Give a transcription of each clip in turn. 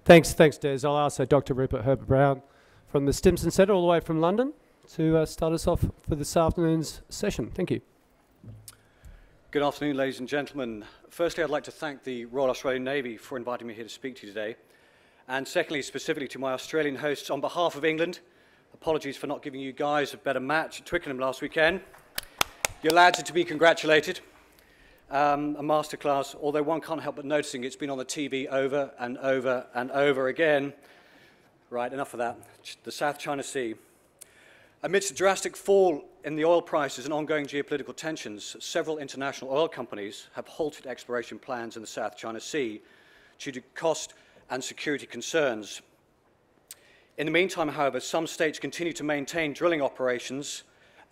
Thanks, Des. I'll ask Dr. Rupert Herbert-Burns from the Stimson Centre, all the way from London, to start us off for this afternoon's session. Thank you. Good afternoon, ladies and gentlemen. Firstly, I'd like to thank the Royal Australian Navy for inviting me here to speak to you today. And secondly, specifically to my Australian hosts, on behalf of England, apologies for not giving you guys a better match at Twickenham last weekend. Your lads are to be congratulated. A masterclass, although one can't help but noticing it's been on the TV over and over and over again. Right, enough of that. The South China Sea. Amidst a drastic fall in the oil prices and ongoing geopolitical tensions, several international oil companies have halted exploration plans in the South China Sea due to cost and security concerns. In the meantime, however, some states continue to maintain drilling operations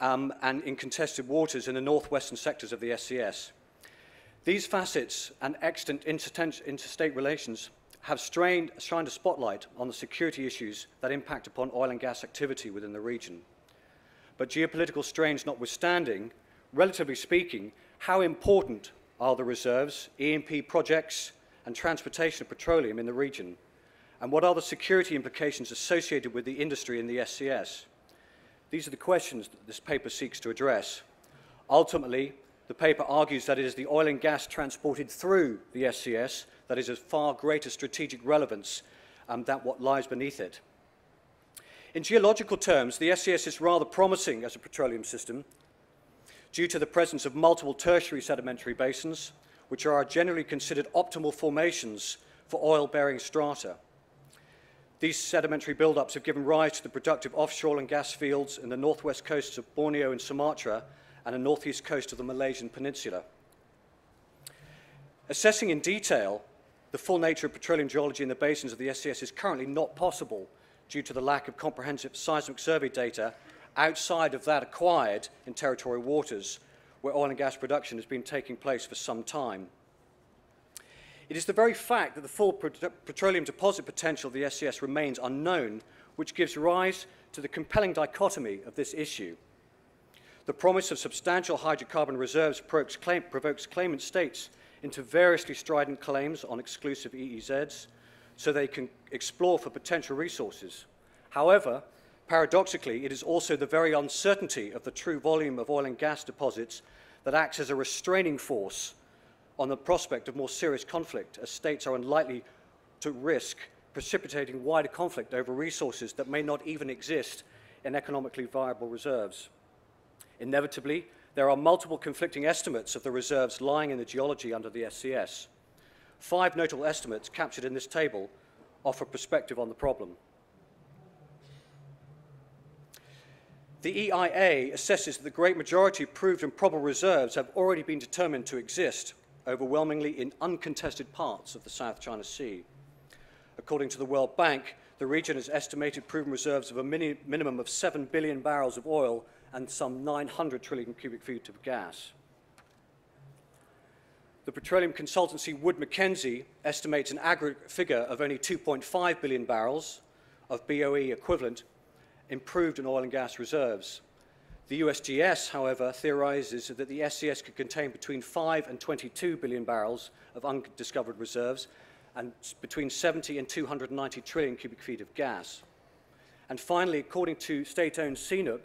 and in contested waters in the northwestern sectors of the SCS. These facets and extant interstate relations have shined a spotlight on the security issues that impact upon oil and gas activity within the region. But geopolitical strains notwithstanding, relatively speaking, how important are the reserves, E&P projects, and transportation of petroleum in the region? And what are the security implications associated with the industry in the SCS? These are the questions that this paper seeks to address. Ultimately, the paper argues that it is the oil and gas transported through the SCS that is of far greater strategic relevance than what lies beneath it. In geological terms, the SCS is rather promising as a petroleum system due to the presence of multiple tertiary sedimentary basins, which are generally considered optimal formations for oil-bearing strata. These sedimentary buildups have given rise to the productive offshore oil and gas fields in the northwest coasts of Borneo and Sumatra and the northeast coast of the Malaysian peninsula. Assessing in detail the full nature of petroleum geology in the basins of the SCS is currently not possible due to the lack of comprehensive seismic survey data outside of that acquired in territorial waters, where oil and gas production has been taking place for some time. It is the very fact that the full petroleum deposit potential of the SCS remains unknown, which gives rise to the compelling dichotomy of this issue. The promise of substantial hydrocarbon reserves provokes claimant states into variously strident claims on exclusive EEZs so they can explore for potential resources. However, paradoxically, it is also the very uncertainty of the true volume of oil and gas deposits that acts as a restraining force on the prospect of more serious conflict, as states are unlikely to risk precipitating wider conflict over resources that may not even exist in economically viable reserves. Inevitably, there are multiple conflicting estimates of the reserves lying in the geology under the SCS. 5 notable estimates captured in this table offer perspective on the problem. The EIA assesses that the great majority of proved and probable reserves have already been determined to exist, overwhelmingly in uncontested parts of the South China Sea. According to the World Bank, the region has estimated proven reserves of a minimum of 7 billion barrels of oil and some 900 trillion cubic feet of gas. The petroleum consultancy Wood Mackenzie estimates an aggregate figure of only 2.5 billion barrels of BOE equivalent improved in oil and gas reserves. The USGS, however, theorizes that the SCS could contain between 5 and 22 billion barrels of undiscovered reserves and between 70 and 290 trillion cubic feet of gas. And finally, according to state-owned CNOOC,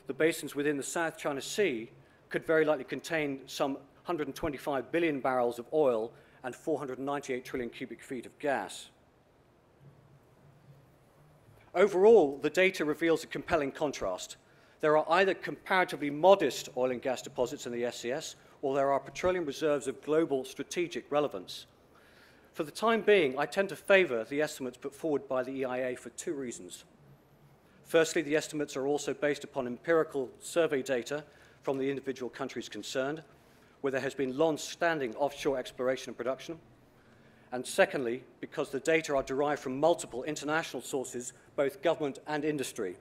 the basins within the South China Sea could very likely contain some 125 billion barrels of oil and 498 trillion cubic feet of gas. Overall, the data reveals a compelling contrast. There are either comparatively modest oil and gas deposits in the SCS, or there are petroleum reserves of global strategic relevance. For the time being, I tend to favour the estimates put forward by the EIA for 2 reasons. Firstly, the estimates are also based upon empirical survey data from the individual countries concerned, where there has been long-standing offshore exploration and production. And secondly, because the data are derived from multiple international sources, both government and industry.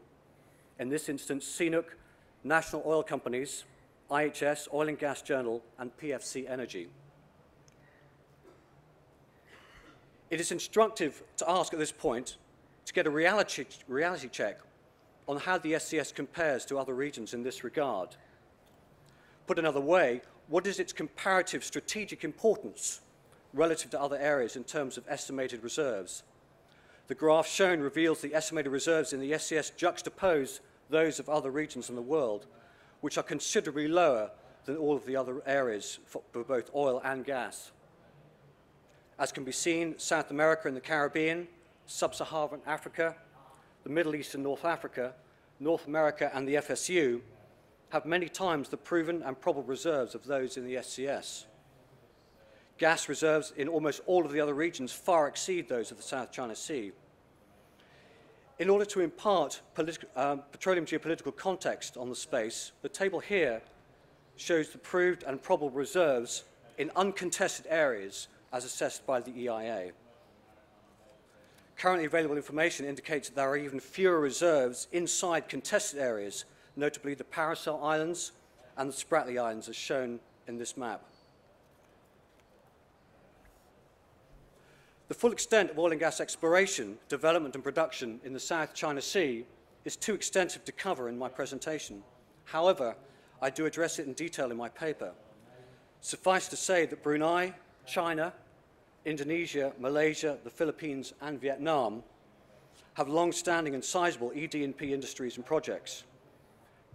In this instance, CNOOC, national oil companies, IHS, Oil and Gas Journal, and PFC Energy. It is instructive to ask at this point to get a reality check on how the SCS compares to other regions in this regard. Put another way, what is its comparative strategic importance relative to other areas in terms of estimated reserves? The graph shown reveals the estimated reserves in the SCS juxtapose those of other regions in the world, which are considerably lower than all of the other areas for both oil and gas. As can be seen, South America and the Caribbean, Sub-Saharan Africa, the Middle East and North Africa, North America and the FSU have many times the proven and probable reserves of those in the SCS. Gas reserves in almost all of the other regions far exceed those of the South China Sea. In order to impart petroleum geopolitical context on the space, the table here shows the proved and probable reserves in uncontested areas as assessed by the EIA. Currently available information indicates that there are even fewer reserves inside contested areas, notably the Paracel Islands and the Spratly Islands as shown in this map. The full extent of oil and gas exploration, development and production in the South China Sea is too extensive to cover in my presentation. However, I do address it in detail in my paper. Suffice to say that Brunei, China, Indonesia, Malaysia, the Philippines and Vietnam have long-standing and sizable ED&P industries and projects.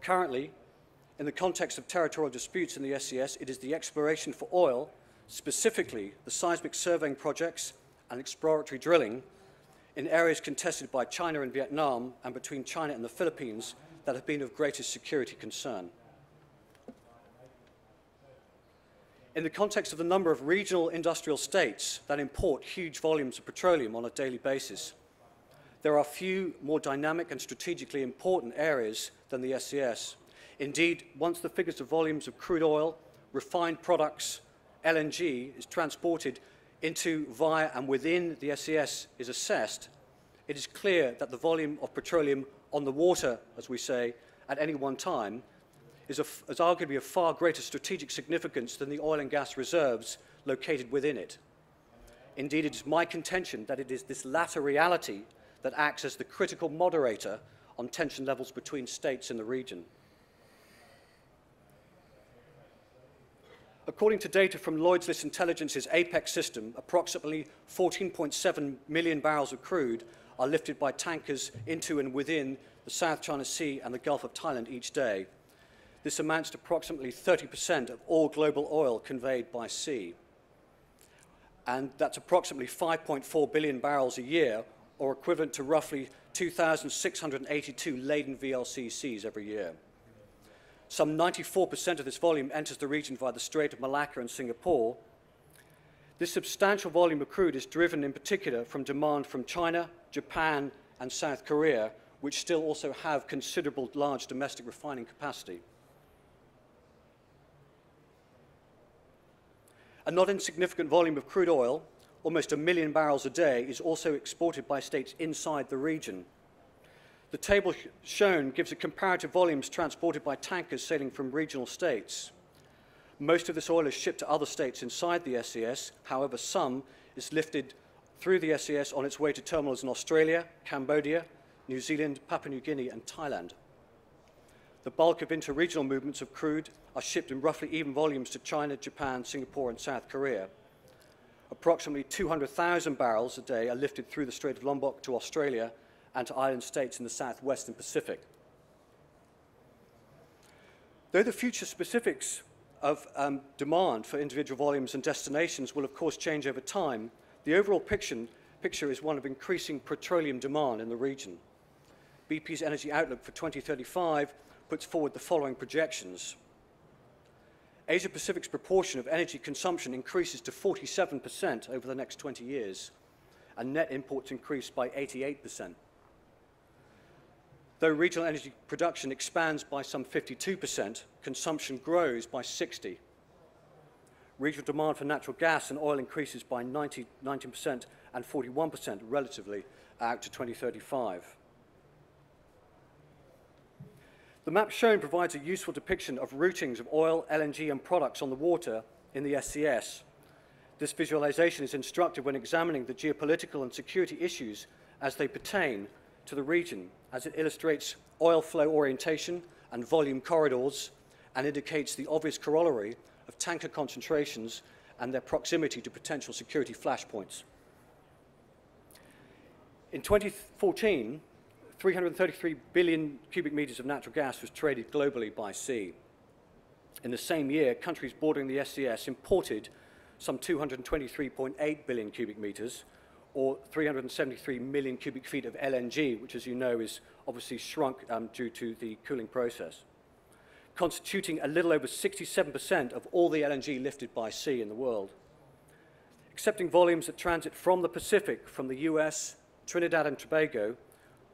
Currently, in the context of territorial disputes in the SCS, it is the exploration for oil, specifically the seismic surveying projects and exploratory drilling in areas contested by China and Vietnam and between China and the Philippines that have been of greatest security concern. In the context of the number of regional industrial states that import huge volumes of petroleum on a daily basis, there are few more dynamic and strategically important areas than the SCS. Indeed, once the figures of volumes of crude oil, refined products, LNG is transported into, via and within the SCS is assessed, it is clear that the volume of petroleum on the water, as we say, at any one time is arguably of far greater strategic significance than the oil and gas reserves located within it. Indeed, it is my contention that it is this latter reality that acts as the critical moderator on tension levels between states in the region. According to data from Lloyd's List Intelligence's APEX system, approximately 14.7 million barrels of crude are lifted by tankers into and within the South China Sea and the Gulf of Thailand each day. This amounts to approximately 30% of all global oil conveyed by sea. And that's approximately 5.4 billion barrels a year, or equivalent to roughly 2,682 laden VLCCs every year. Some 94% of this volume enters the region via the Strait of Malacca and Singapore. This substantial volume of crude is driven in particular from demand from China, Japan, and South Korea, which still also have considerable large domestic refining capacity. A not insignificant volume of crude oil, almost 1 million barrels a day, is also exported by states inside the region. The table shown gives a comparative volumes transported by tankers sailing from regional states. Most of this oil is shipped to other states inside the SCS. However, some is lifted through the SCS on its way to terminals in Australia, Cambodia, New Zealand, Papua New Guinea, and Thailand. The bulk of interregional movements of crude are shipped in roughly even volumes to China, Japan, Singapore, and South Korea. Approximately 200,000 barrels a day are lifted through the Strait of Lombok to Australia and to island states in the southwestern Pacific. Though the future specifics of demand for individual volumes and destinations will of course change over time, the overall picture is one of increasing petroleum demand in the region. BP's Energy Outlook for 2035 puts forward the following projections. Asia-Pacific's proportion of energy consumption increases to 47% over the next 20 years, and net imports increase by 88%. Though regional energy production expands by some 52%, consumption grows by 60%. Regional demand for natural gas and oil increases by 19% and 41% relatively out to 2035. The map shown provides a useful depiction of routings of oil, LNG, and products on the water in the SCS. This visualization is instructive when examining the geopolitical and security issues as they pertain to the region, as it illustrates oil flow orientation and volume corridors and indicates the obvious corollary of tanker concentrations and their proximity to potential security flashpoints. In 2014, 333 billion cubic meters of natural gas was traded globally by sea. In the same year, countries bordering the SCS imported some 223.8 billion cubic meters, or 373 million cubic feet of LNG, which, as you know, is obviously shrunk due to the cooling process, constituting a little over 67% of all the LNG lifted by sea in the world. Accepting volumes that transit from the Pacific, from the US, Trinidad and Tobago,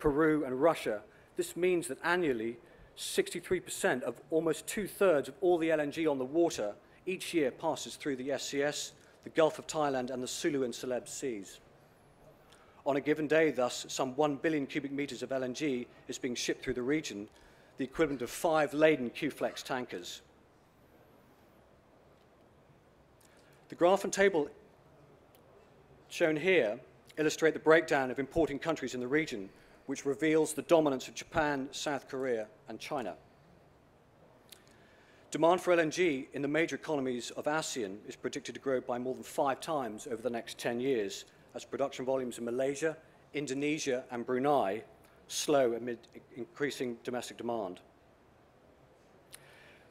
Peru and Russia, this means that annually 63% of almost two-thirds of all the LNG on the water each year passes through the SCS, the Gulf of Thailand and the Sulu and Celebes seas. On a given day, thus, some 1 billion cubic meters of LNG is being shipped through the region, the equivalent of 5 laden Q-Flex tankers. The graph and table shown here illustrate the breakdown of importing countries in the region, which reveals the dominance of Japan, South Korea, and China. Demand for LNG in the major economies of ASEAN is predicted to grow by more than 5 times over the next 10 years, as production volumes in Malaysia, Indonesia, and Brunei slow amid increasing domestic demand.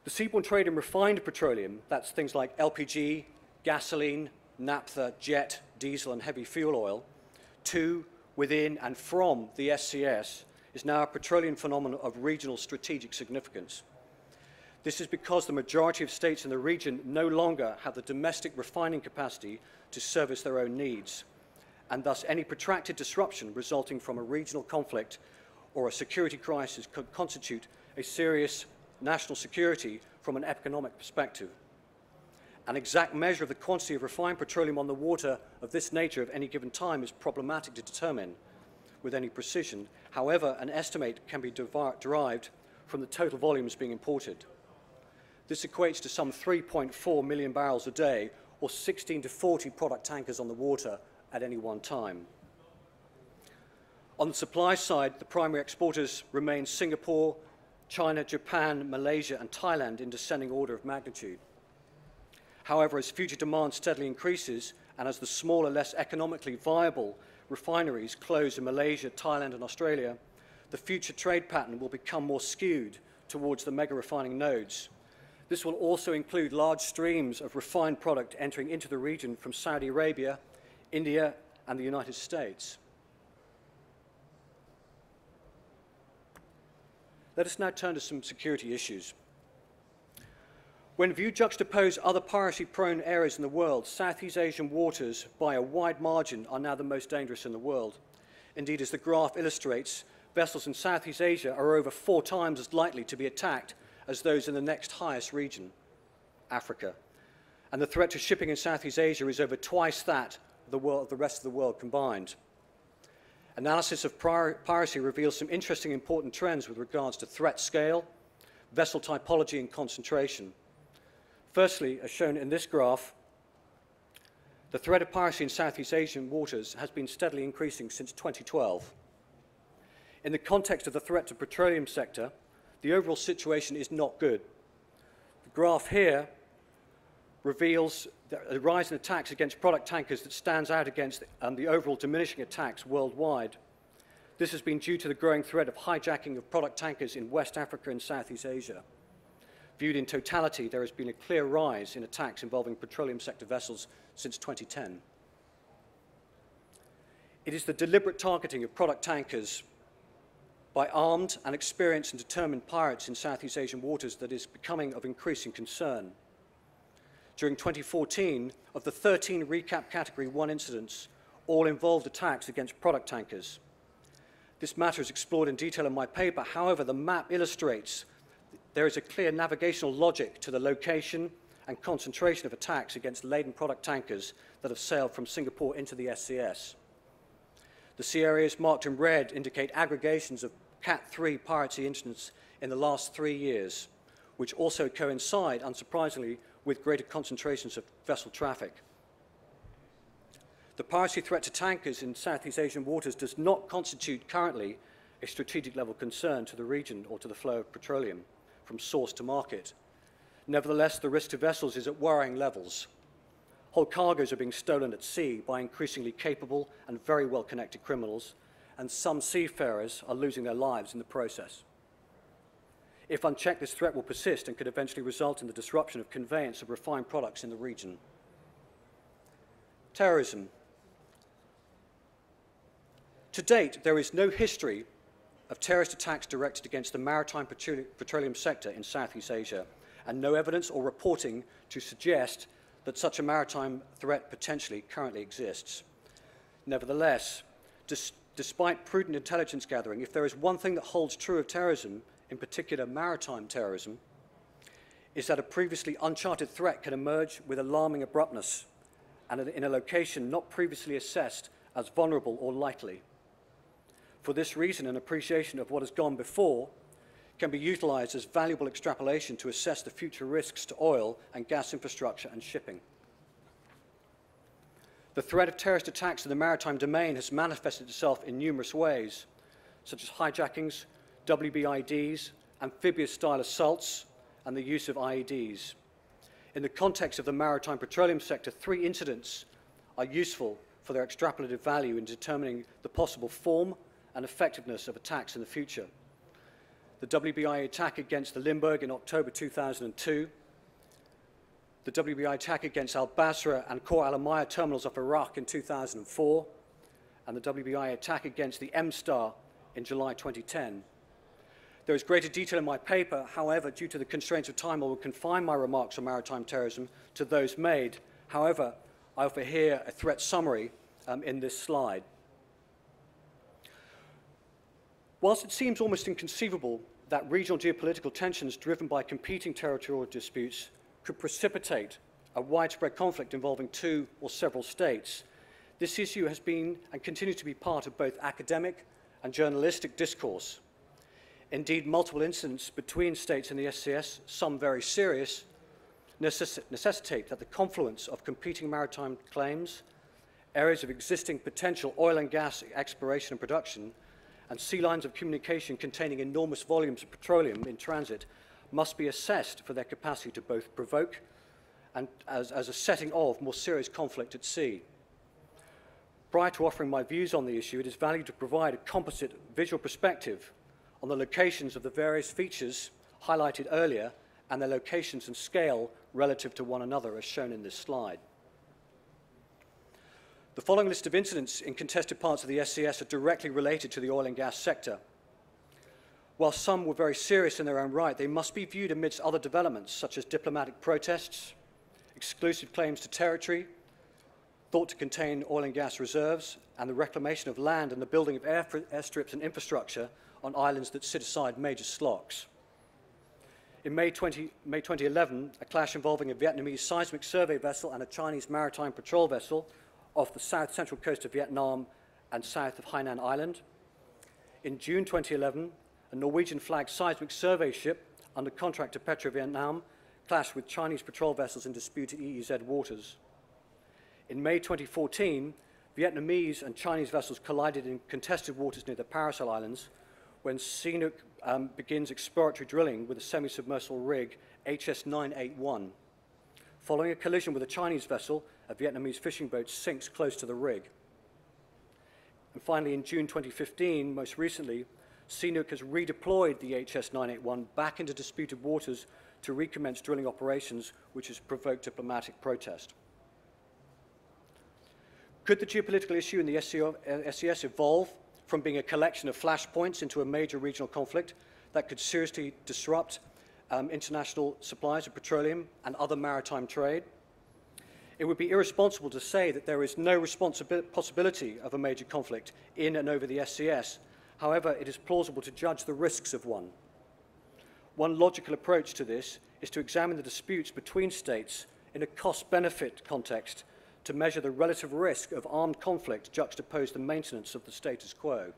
The seaborne trade in refined petroleum, that's things like LPG, gasoline, naphtha, jet, diesel, and heavy fuel oil, to, within, and from the SCS, is now a petroleum phenomenon of regional strategic significance. This is because the majority of states in the region no longer have the domestic refining capacity to service their own needs, and thus any protracted disruption resulting from a regional conflict or a security crisis could constitute a serious national security from an economic perspective. An exact measure of the quantity of refined petroleum on the water of this nature at any given time is problematic to determine with any precision. However, an estimate can be derived from the total volumes being imported. This equates to some 3.4 million barrels a day, or 16 to 40 product tankers on the water at any one time. On the supply side, the primary exporters remain Singapore, China, Japan, Malaysia, and Thailand in descending order of magnitude. However, as future demand steadily increases, and as the smaller, less economically viable refineries close in Malaysia, Thailand, and Australia, the future trade pattern will become more skewed towards the mega refining nodes. This will also include large streams of refined product entering into the region from Saudi Arabia, India, and the United States. Let us now turn to some security issues. When viewed juxtapose other piracy-prone areas in the world, Southeast Asian waters, by a wide margin, are now the most dangerous in the world. Indeed, as the graph illustrates, vessels in Southeast Asia are over 4 times as likely to be attacked as those in the next highest region, Africa. And the threat to shipping in Southeast Asia is over twice that of the rest of the world combined. Analysis of piracy reveals some interesting important trends with regards to threat scale, vessel typology, and concentration. Firstly, as shown in this graph, the threat of piracy in Southeast Asian waters has been steadily increasing since 2012. In the context of the threat to the petroleum sector, the overall situation is not good. The graph here reveals a rise in attacks against product tankers that stands out against the overall diminishing attacks worldwide. This has been due to the growing threat of hijacking of product tankers in West Africa and Southeast Asia. Viewed in totality, there has been a clear rise in attacks involving petroleum sector vessels since 2010. It is the deliberate targeting of product tankers by armed and experienced and determined pirates in Southeast Asian waters that is becoming of increasing concern. During 2014, of the 13 recap Category 1 incidents, all involved attacks against product tankers. This matter is explored in detail in my paper. However, the map illustrates there is a clear navigational logic to the location and concentration of attacks against laden product tankers that have sailed from Singapore into the SCS. The sea areas marked in red indicate aggregations of Cat 3 piracy incidents in the last 3 years, which also coincide, unsurprisingly, with greater concentrations of vessel traffic. The piracy threat to tankers in Southeast Asian waters does not constitute currently a strategic level concern to the region or to the flow of petroleum from source to market. Nevertheless, the risk to vessels is at worrying levels. Whole cargoes are being stolen at sea by increasingly capable and very well-connected criminals, and some seafarers are losing their lives in the process. If unchecked, this threat will persist and could eventually result in the disruption of conveyance of refined products in the region. Terrorism. To date, there is no history of terrorist attacks directed against the maritime petroleum sector in Southeast Asia, and no evidence or reporting to suggest that such a maritime threat potentially currently exists. Nevertheless, despite prudent intelligence gathering, if there is one thing that holds true of terrorism, in particular maritime terrorism, is that a previously uncharted threat can emerge with alarming abruptness and in a location not previously assessed as vulnerable or likely. For this reason, an appreciation of what has gone before can be utilized as valuable extrapolation to assess the future risks to oil and gas infrastructure and shipping. The threat of terrorist attacks in the maritime domain has manifested itself in numerous ways, such as hijackings, WBIDs, amphibious-style assaults, and the use of IEDs. In the context of the maritime petroleum sector, 3 incidents are useful for their extrapolative value in determining the possible form and effectiveness of attacks in the future. The WBI attack against the Limburg in October 2002, the WBI attack against Al-Basra and Khor Al-Amaya terminals of Iraq in 2004, and the WBI attack against the M-Star in July 2010. There is greater detail in my paper. However, due to the constraints of time, I will confine my remarks on maritime terrorism to those made. However, I offer here a threat summary in this slide. Whilst it seems almost inconceivable that regional geopolitical tensions driven by competing territorial disputes could precipitate a widespread conflict involving 2 or several states, this issue has been and continues to be part of both academic and journalistic discourse. Indeed, multiple incidents between states in the SCS, some very serious, necessitate that the confluence of competing maritime claims, areas of existing potential oil and gas exploration and production, and sea lines of communication containing enormous volumes of petroleum in transit must be assessed for their capacity to both provoke and as a setting of more serious conflict at sea. Prior to offering my views on the issue, it is valuable to provide a composite visual perspective on the locations of the various features highlighted earlier and their locations and scale relative to one another, as shown in this slide. The following list of incidents in contested parts of the SCS are directly related to the oil and gas sector. While some were very serious in their own right, they must be viewed amidst other developments, such as diplomatic protests, exclusive claims to territory, thought to contain oil and gas reserves, and the reclamation of land and the building of airstrips and infrastructure on islands that sit aside major slocks. In May 2011, a clash involving a Vietnamese seismic survey vessel and a Chinese maritime patrol vessel off the south-central coast of Vietnam and south of Hainan Island. In June 2011, a Norwegian-flagged seismic survey ship under contract to Petro-Vietnam clashed with Chinese patrol vessels in disputed EEZ waters. In May 2014, Vietnamese and Chinese vessels collided in contested waters near the Piracy Islands when Keynote begins exploratory drilling with a semi-submersible rig HS-981. Following a collision with a Chinese vessel, a Vietnamese fishing boat sinks close to the rig. And finally, in June 2015, most recently, Keynote has redeployed the HS-981 back into disputed waters to recommence drilling operations, which has provoked diplomatic protest. Could the geopolitical issue in the SCS evolve from being a collection of flashpoints into a major regional conflict that could seriously disrupt international supplies of petroleum and other maritime trade? It would be irresponsible to say that there is no possibility of a major conflict in and over the SCS. However, it is plausible to judge the risks of one. One logical approach to this is to examine the disputes between states in a cost-benefit context to measure the relative risk of armed conflict juxtaposed to the maintenance of the status quo.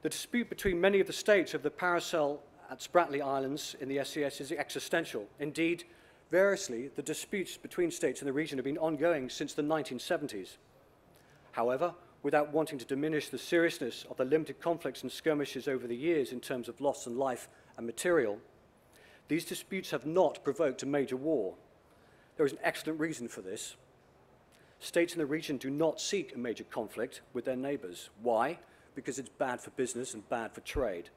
The dispute between many of the states of the Paracel and Spratly Islands in the SCS is existential. Indeed, variously, the disputes between states in the region have been ongoing since the 1970s. However, without wanting to diminish the seriousness of the limited conflicts and skirmishes over the years in terms of loss and life and material, these disputes have not provoked a major war. There is an excellent reason for this. States in the region do not seek a major conflict with their neighbors. Why? Because it's bad for business and bad for trade.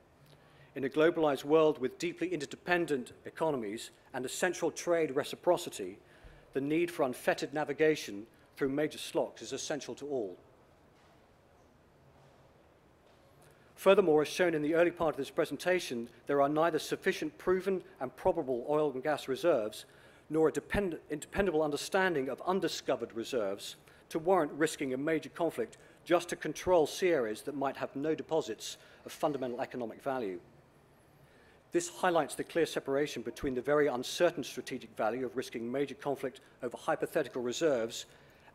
In a globalized world with deeply interdependent economies and essential trade reciprocity, the need for unfettered navigation through major slocks is essential to all. Furthermore, as shown in the early part of this presentation, there are neither sufficient proven and probable oil and gas reserves nor a dependable understanding of undiscovered reserves to warrant risking a major conflict just to control sea areas that might have no deposits of fundamental economic value. This highlights the clear separation between the very uncertain strategic value of risking major conflict over hypothetical reserves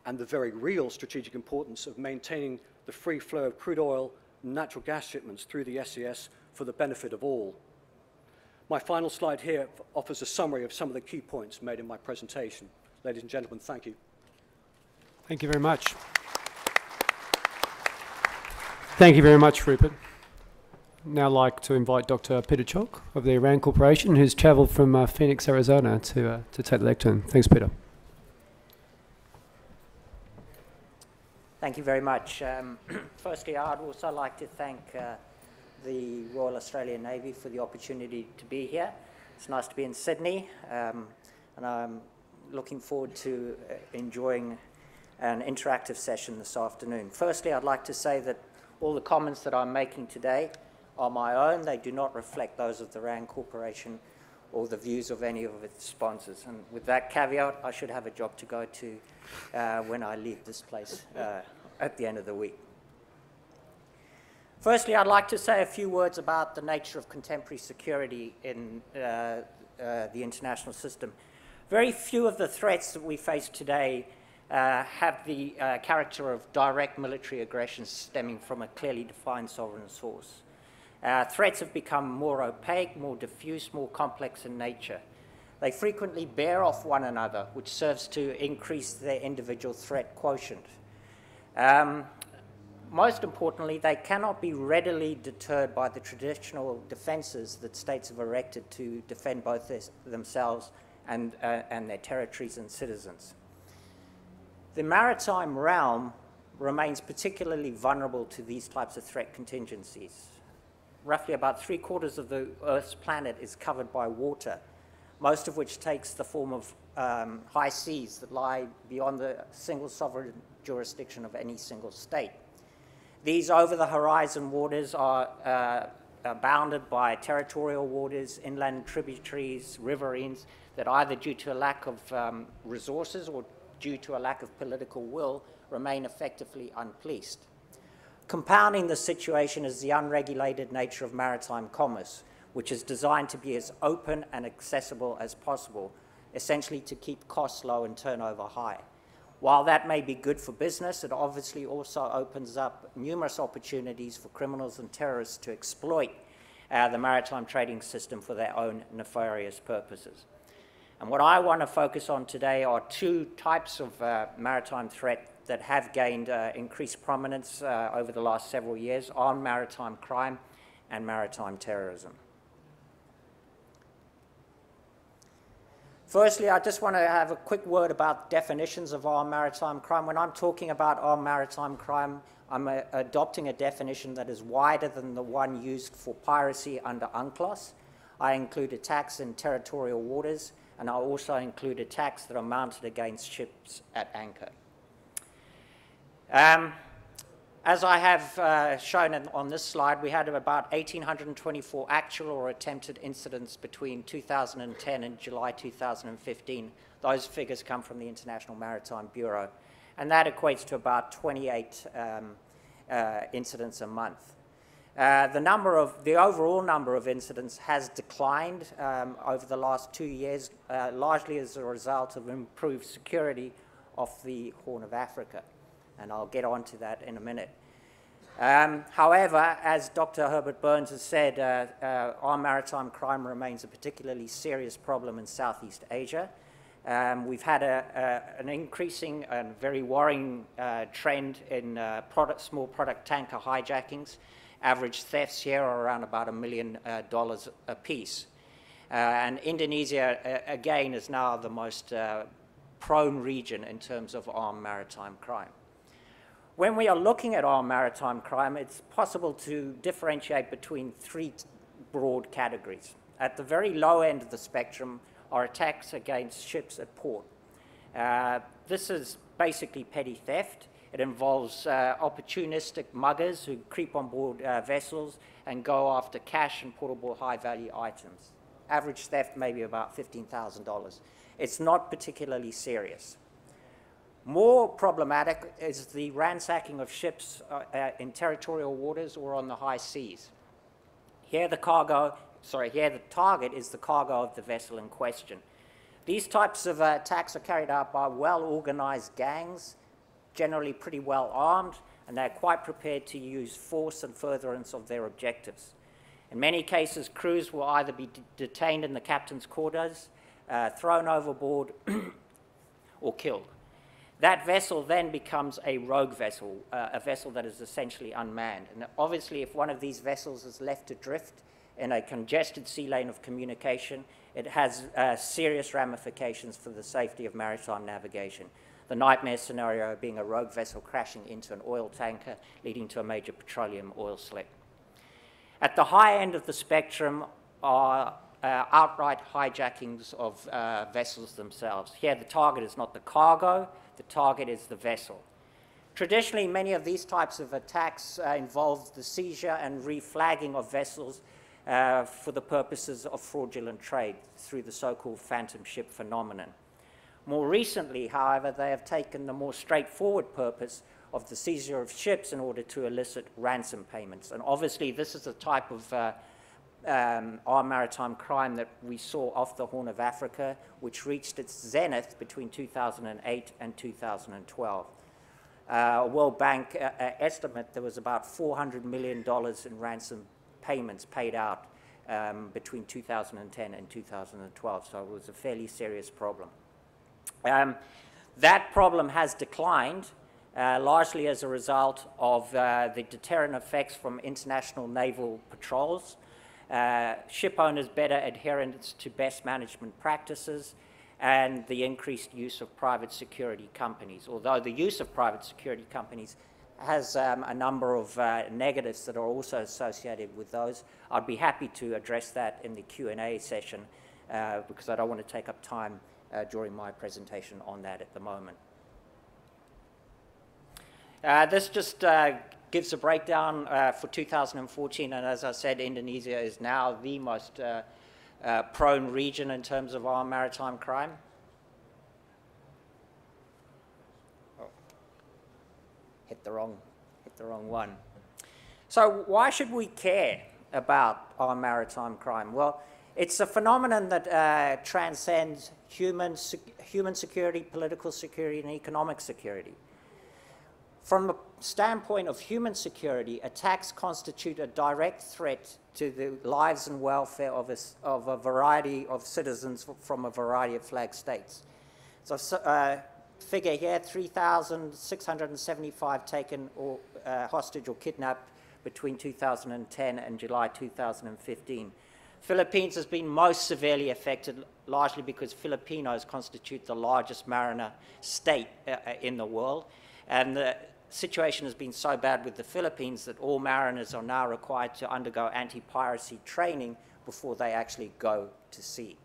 and the very real strategic importance of maintaining the free flow of crude oil and natural gas shipments through the SCS for the benefit of all. My final slide here offers a summary of some of the key points made in my presentation. Ladies and gentlemen, thank you. Thank you very much. Thank you very much, Rupert. Now I'd like to invite Dr. Peter Chalk of the Iran Corporation, who's travelled from Phoenix, Arizona, to take the lectern. Thanks, Peter. Thank you very much. Firstly, I'd also like to thank the Royal Australian Navy for the opportunity to be here. It's nice to be in Sydney, and I'm looking forward to enjoying an interactive session this afternoon. Firstly, I'd like to say that all the comments that I'm making today are my own. They do not reflect those of the RAND Corporation or the views of any of its sponsors. And with that caveat, I should have a job to go to when I leave this place at the end of the week. Firstly, I'd like to say a few words about the nature of contemporary security in the international system. Very few of the threats that we face today have the character of direct military aggression stemming from a clearly defined sovereign source. Threats have become more opaque, more diffuse, more complex in nature. They frequently bear off one another, which serves to increase their individual threat quotient. Most importantly, they cannot be readily deterred by the traditional defenses that states have erected to defend both themselves and their territories and citizens. The maritime realm remains particularly vulnerable to these types of threat contingencies. Roughly about 3/4 of the Earth's planet is covered by water, most of which takes the form of high seas that lie beyond the single sovereign jurisdiction of any single state. These over-the-horizon waters are bounded by territorial waters, inland tributaries, riverines, that either due to a lack of resources or due to a lack of political will remain effectively unpoliced. Compounding the situation is the unregulated nature of maritime commerce, which is designed to be as open and accessible as possible, essentially to keep costs low and turnover high. While that may be good for business, it obviously also opens up numerous opportunities for criminals and terrorists to exploit the maritime trading system for their own nefarious purposes. And what I want to focus on today are two types of maritime threat that have gained increased prominence over the last several years: armed maritime crime and maritime terrorism. Firstly, I just want to have a quick word about definitions of armed maritime crime. When I'm talking about armed maritime crime, I'm adopting a definition that is wider than the one used for piracy under UNCLOS. I include attacks in territorial waters, and I also include attacks that are mounted against ships at anchor. As I have shown on this slide, we had about 1,824 actual or attempted incidents between 2010 and July 2015. Those figures come from the International Maritime Bureau, and that equates to about 28 incidents a month. The overall number of incidents has declined over the last 2 years, largely as a result of improved security off the Horn of Africa, and I'll get on to that in a minute. However, as Dr. Herbert-Burns has said, armed maritime crime remains a particularly serious problem in Southeast Asia. We've had an increasing and very worrying trend in small product tanker hijackings. Average thefts here are around about $1 million a piece. And Indonesia, again, is now the most prone region in terms of armed maritime crime. When we are looking at armed maritime crime, it's possible to differentiate between three broad categories. At the very low end of the spectrum are attacks against ships at port. This is basically petty theft. It involves opportunistic muggers who creep on board vessels and go after cash and portable high-value items. Average theft may be about $15,000. It's not particularly serious. More problematic is the ransacking of ships in territorial waters or on the high seas. Here the target is the cargo of the vessel in question. These types of attacks are carried out by well-organized gangs, generally pretty well armed, and they're quite prepared to use force and furtherance of their objectives. In many cases, crews will either be detained in the captain's quarters, thrown overboard, or killed. That vessel then becomes a rogue vessel, a vessel that is essentially unmanned. And obviously, if one of these vessels is left adrift in a congested sea lane of communication, it has serious ramifications for the safety of maritime navigation. The nightmare scenario being a rogue vessel crashing into an oil tanker, leading to a major petroleum oil slick. At the high end of the spectrum are outright hijackings of vessels themselves. Here, the target is not the cargo, the target is the vessel. Traditionally, many of these types of attacks involve the seizure and reflagging of vessels for the purposes of fraudulent trade through the so-called phantom ship phenomenon. More recently, however, they have taken the more straightforward purpose of the seizure of ships in order to elicit ransom payments. And obviously, this is a type of armed maritime crime that we saw off the Horn of Africa, which reached its zenith between 2008 and 2012. World Bank estimate there was about $400 million in ransom payments paid out between 2010 and 2012, so it was a fairly serious problem. That problem has declined largely as a result of the deterrent effects from international naval patrols, ship owners' better adherence to best management practices, and the increased use of private security companies. Although the use of private security companies has a number of negatives that are also associated with those, I'd be happy to address that in the Q&A session because I don't want to take up time during my presentation on that at the moment. This just gives a breakdown for 2014, and as I said, Indonesia is now the most prone region in terms of armed maritime crime. Oh, hit the wrong one. So why should we care about armed maritime crime? Well, it's a phenomenon that transcends human security, political security, and economic security. From the standpoint of human security, attacks constitute a direct threat to the lives and welfare of a variety of citizens from a variety of flag states. So figure here, 3,675 taken or hostage or kidnapped between 2010 and July 2015. Philippines has been most severely affected, largely because Filipinos constitute the largest mariner state in the world. And the situation has been so bad with the Philippines that all mariners are now required to undergo anti-piracy training before they actually go to sea.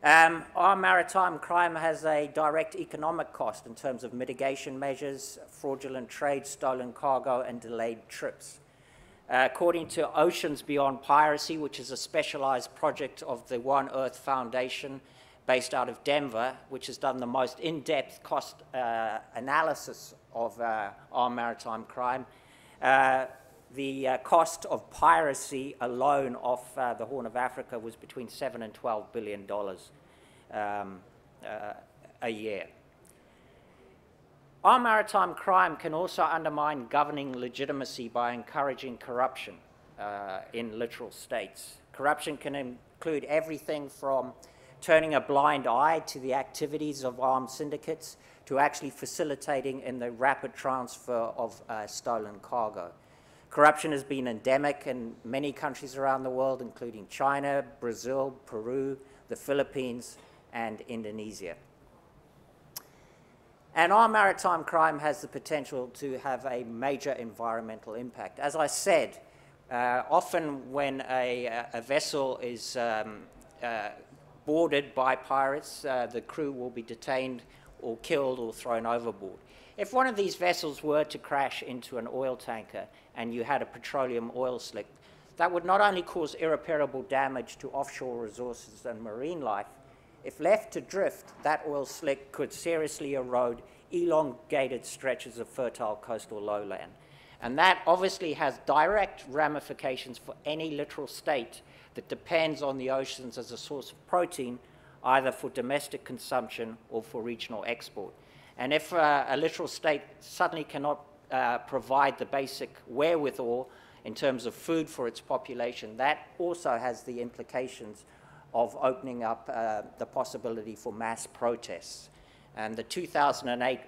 Armed maritime crime has a direct economic cost in terms of mitigation measures, fraudulent trade, stolen cargo, and delayed trips. According to Oceans Beyond Piracy, which is a specialized project of the One Earth Foundation based out of Denver, which has done the most in-depth cost analysis of armed maritime crime, the cost of piracy alone off the Horn of Africa was between $7 and $12 billion a year. Armed maritime crime can also undermine governing legitimacy by encouraging corruption in littoral states. Corruption can include everything from turning a blind eye to the activities of armed syndicates to actually facilitating in the rapid transfer of stolen cargo. Corruption has been endemic in many countries around the world, including China, Brazil, Peru, the Philippines, and Indonesia. And our maritime crime has the potential to have a major environmental impact. As I said, often when a vessel is boarded by pirates, the crew will be detained or killed or thrown overboard. If one of these vessels were to crash into an oil tanker and you had a petroleum oil slick, that would not only cause irreparable damage to offshore resources and marine life, if left to drift, that oil slick could seriously erode elongated stretches of fertile coastal lowland. And that obviously has direct ramifications for any littoral state that depends on the oceans as a source of protein, either for domestic consumption or for regional export. And if a littoral state suddenly cannot provide the basic wherewithal in terms of food for its population, that also has the implications of opening up the possibility for mass protests. And the 2008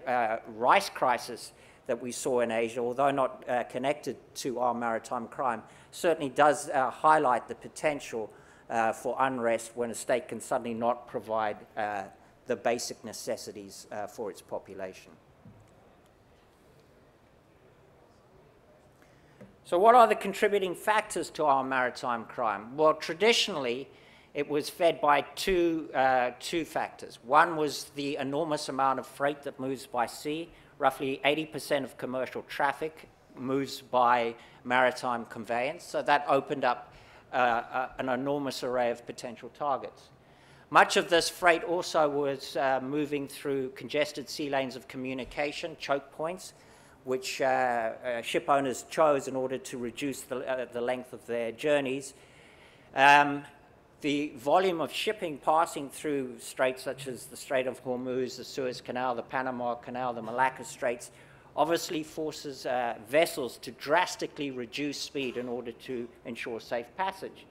rice crisis that we saw in Asia, although not connected to our maritime crime, certainly does highlight the potential for unrest when a state can suddenly not provide the basic necessities for its population. So what are the contributing factors to our maritime crime? Well, traditionally, it was fed by two factors. One was the enormous amount of freight that moves by sea. Roughly 80% of commercial traffic moves by maritime conveyance, so that opened up an enormous array of potential targets. Much of this freight also was moving through congested sea lanes of communication, choke points, which ship owners chose in order to reduce the length of their journeys. The volume of shipping passing through straits such as the Strait of Hormuz, the Suez Canal, the Panama Canal, the Malacca Straits, obviously forces vessels to drastically reduce speed in order to ensure safe passage.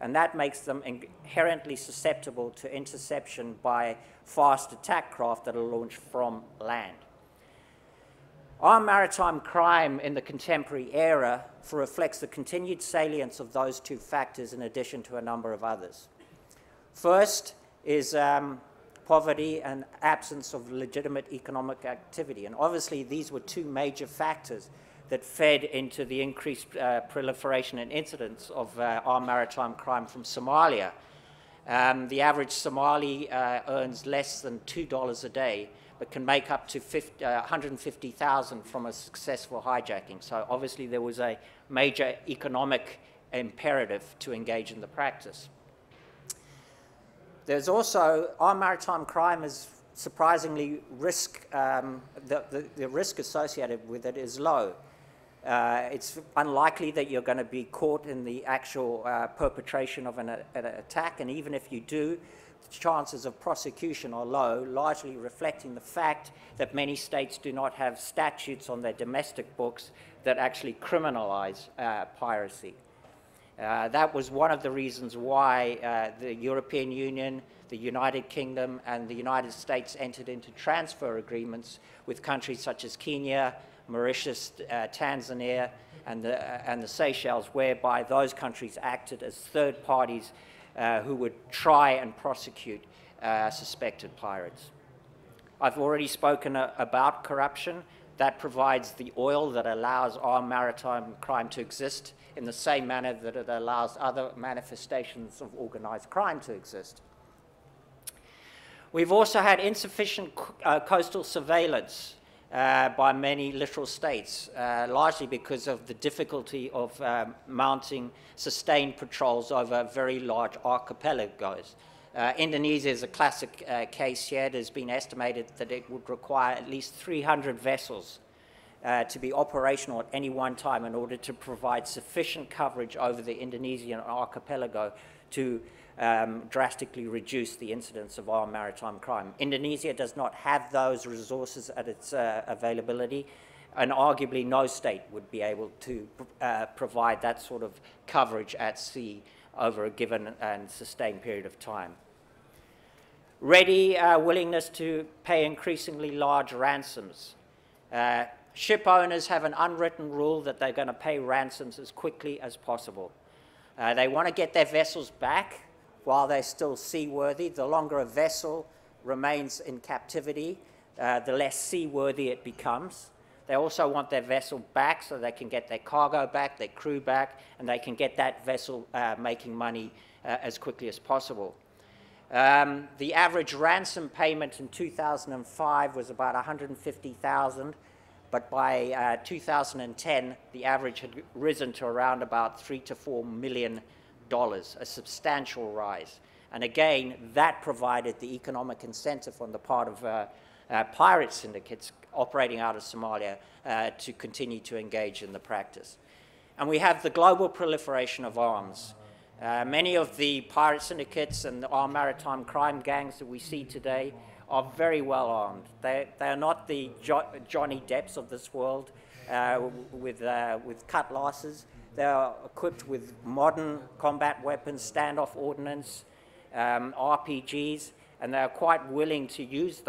And that makes them inherently susceptible to interception by fast attack craft that are launched from land. Our maritime crime in the contemporary era reflects the continued salience of those two factors in addition to a number of others. First is poverty and absence of legitimate economic activity. And obviously these were two major factors that fed into the increased proliferation and incidence of our maritime crime from Somalia. The average Somali earns less than $2 a day, but can make up to 150,000 from a successful hijacking. So obviously there was a major economic imperative to engage in the practice. There's also, our maritime crime is surprisingly the risk associated with it is low. It's unlikely that you're going to be caught in the actual perpetration of an attack, and even if you do, the chances of prosecution are low, largely reflecting the fact that many states do not have statutes on their domestic books that actually criminalize piracy. That was one of the reasons why the European Union, the United Kingdom, and the United States entered into transfer agreements with countries such as Kenya, Mauritius, Tanzania, and the Seychelles, whereby those countries acted as third parties who would try and prosecute suspected pirates. I've already spoken about corruption. That provides the oil that allows our maritime crime to exist in the same manner that it allows other manifestations of organized crime to exist. We've also had insufficient coastal surveillance by many littoral states, largely because of the difficulty of mounting sustained patrols over very large archipelagos. Indonesia is a classic case here. It has been estimated that it would require at least 300 vessels to be operational at any one time in order to provide sufficient coverage over the Indonesian archipelago to drastically reduce the incidence of our maritime crime. Indonesia does not have those resources at its availability, and arguably no state would be able to provide that sort of coverage at sea over a given and sustained period of time. Ready willingness to pay increasingly large ransoms. Ship owners have an unwritten rule that they're going to pay ransoms as quickly as possible. They want to get their vessels back while they're still seaworthy. The longer a vessel remains in captivity, the less seaworthy it becomes. They also want their vessel back so they can get their cargo back, their crew back, and they can get that vessel making money as quickly as possible. The average ransom payment in 2005 was about $150,000, but by 2010, the average had risen to around about $3 to $4 million, a substantial rise. And again, that provided the economic incentive on the part of pirate syndicates operating out of Somalia to continue to engage in the practice. And we have the global proliferation of arms. Many of the pirate syndicates and our maritime crime gangs that we see today are very well armed. They are not the Johnny Depps of this world with cutlasses. They are equipped with modern combat weapons, standoff ordnance, RPGs, and they are quite willing to use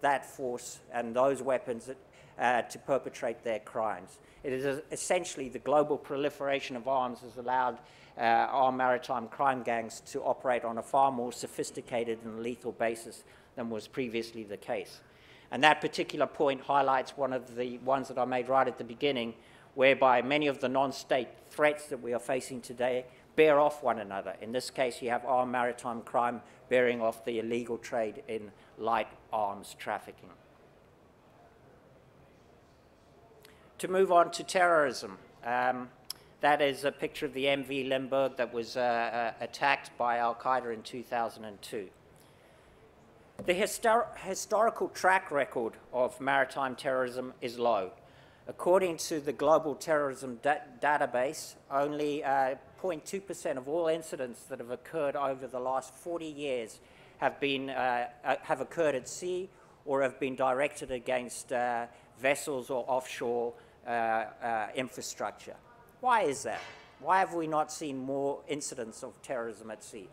that force and those weapons to perpetrate their crimes. It is essentially the global proliferation of arms has allowed our maritime crime gangs to operate on a far more sophisticated and lethal basis than was previously the case. And that particular point highlights one of the ones that I made right at the beginning, whereby many of the non-state threats that we are facing today bear off one another. In this case, you have our maritime crime bearing off the illegal trade in light arms trafficking. To move on to terrorism, that is a picture of the MV Limburg that was attacked by Al-Qaeda in 2002. The historical track record of maritime terrorism is low. According to the Global Terrorism Database, only 0.2% of all incidents that have occurred over the last 40 years have occurred at sea or have been directed against vessels or offshore infrastructure. Why is that? Why have we not seen more incidents of terrorism at sea?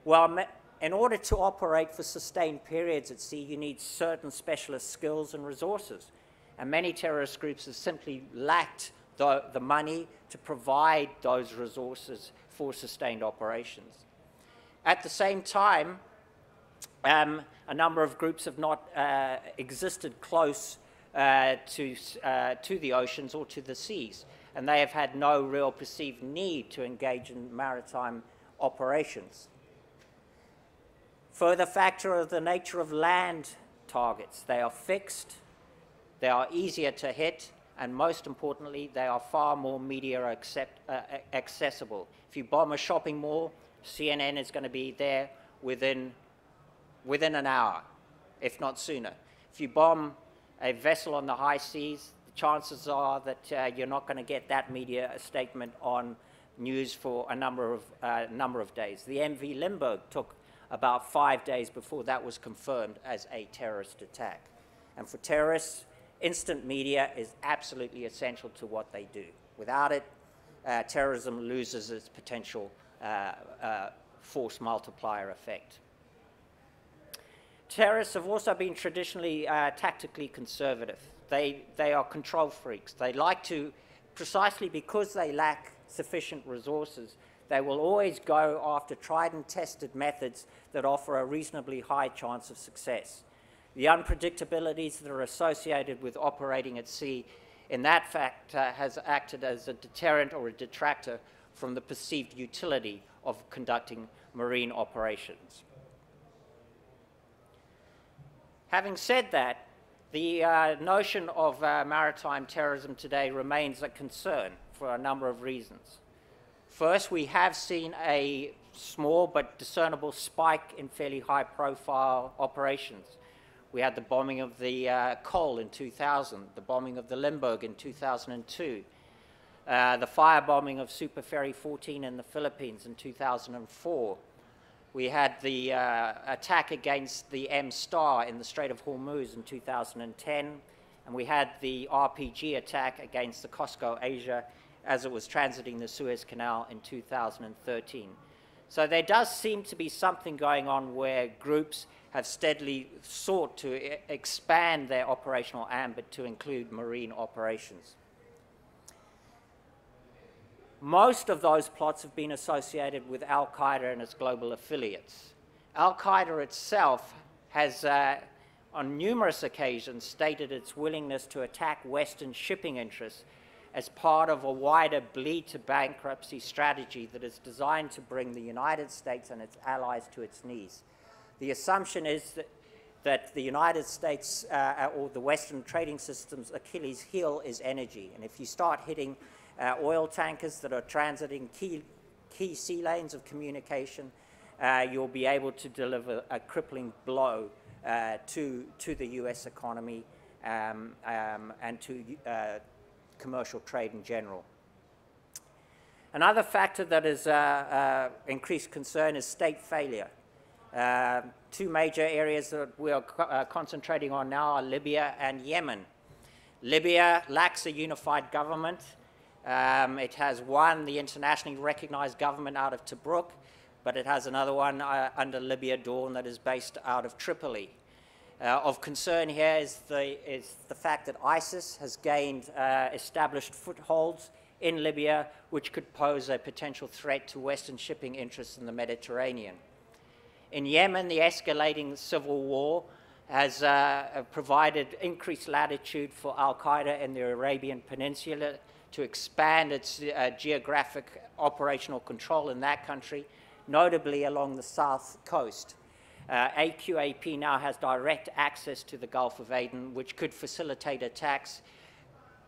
Well, in order to operate for sustained periods at sea, you need certain specialist skills and resources. And many terrorist groups have simply lacked the money to provide those resources for sustained operations. At the same time, a number of groups have not existed close to the oceans or to the seas, and they have had no real perceived need to engage in maritime operations. Further factor of the nature of land targets. They are fixed, they are easier to hit, and most importantly, they are far more media accessible. If you bomb a shopping mall, CNN is going to be there within an hour, if not sooner. If you bomb a vessel on the high seas, the chances are that you're not going to get that media statement on news for a number of days. The MV Limburg took about 5 days before that was confirmed as a terrorist attack. And for terrorists, instant media is absolutely essential to what they do. Without it, terrorism loses its potential force multiplier effect. Terrorists have also been traditionally tactically conservative. They are control freaks. They like to, precisely because they lack sufficient resources, they will always go after tried and tested methods that offer a reasonably high chance of success. The unpredictabilities that are associated with operating at sea, in that fact, has acted as a deterrent or a detractor from the perceived utility of conducting marine operations. Having said that, the notion of maritime terrorism today remains a concern for a number of reasons. First, we have seen a small but discernible spike in fairly high-profile operations. We had the bombing of the Cole in 2000, the bombing of the Limburg in 2002, the firebombing of Super Ferry 14 in the Philippines in 2004. We had the attack against the M-Star in the Strait of Hormuz in 2010, and we had the RPG attack against the COSCO Asia as it was transiting the Suez Canal in 2013. So there does seem to be something going on where groups have steadily sought to expand their operational ambit to include marine operations. Most of those plots have been associated with Al-Qaeda and its global affiliates. Al-Qaeda itself has on numerous occasions stated its willingness to attack Western shipping interests as part of a wider bleed to bankruptcy strategy that is designed to bring the United States and its allies to its knees. The assumption is that the United States or the Western trading system's Achilles heel is energy. And if you start hitting oil tankers that are transiting key sea lanes of communication, you'll be able to deliver a crippling blow to the US economy and to commercial trade in general. Another factor that is increased concern is state failure. Two major areas that we are concentrating on now are Libya and Yemen. Libya lacks a unified government. It has the internationally recognized government out of Tobruk, but it has another one under Libya Dawn that is based out of Tripoli. Of concern here is the fact that ISIS has gained established footholds in Libya, which could pose a potential threat to Western shipping interests in the Mediterranean. In Yemen, the escalating civil war has provided increased latitude for al-Qaeda in the Arabian Peninsula to expand its geographic operational control in that country, notably along the south coast. AQAP now has direct access to the Gulf of Aden, which could facilitate attacks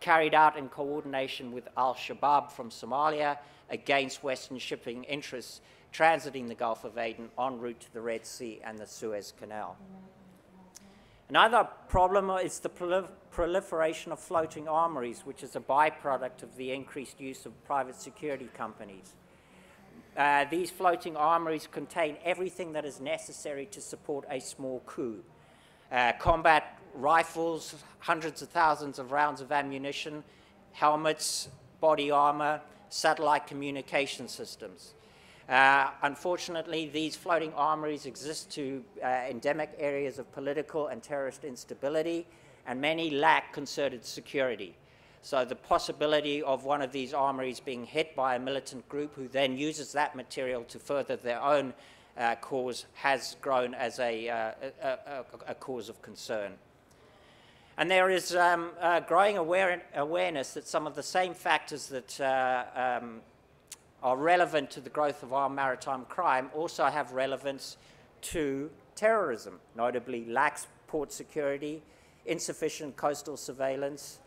carried out in coordination with al-Shabaab from Somalia against Western shipping interests transiting the Gulf of Aden en route to the Red Sea and the Suez Canal. Another problem is the proliferation of floating armories, which is a byproduct of the increased use of private security companies. These floating armories contain everything that is necessary to support a small coup. Combat rifles, hundreds of thousands of rounds of ammunition, helmets, body armor, satellite communication systems. Unfortunately, these floating armories exist to endemic areas of political and terrorist instability, and many lack concerted security. So the possibility of one of these armories being hit by a militant group who then uses that material to further their own cause has grown as a cause of concern. And there is growing awareness that some of the same factors that are relevant to the growth of our maritime crime also have relevance to terrorism, notably lax port security, insufficient coastal surveillance,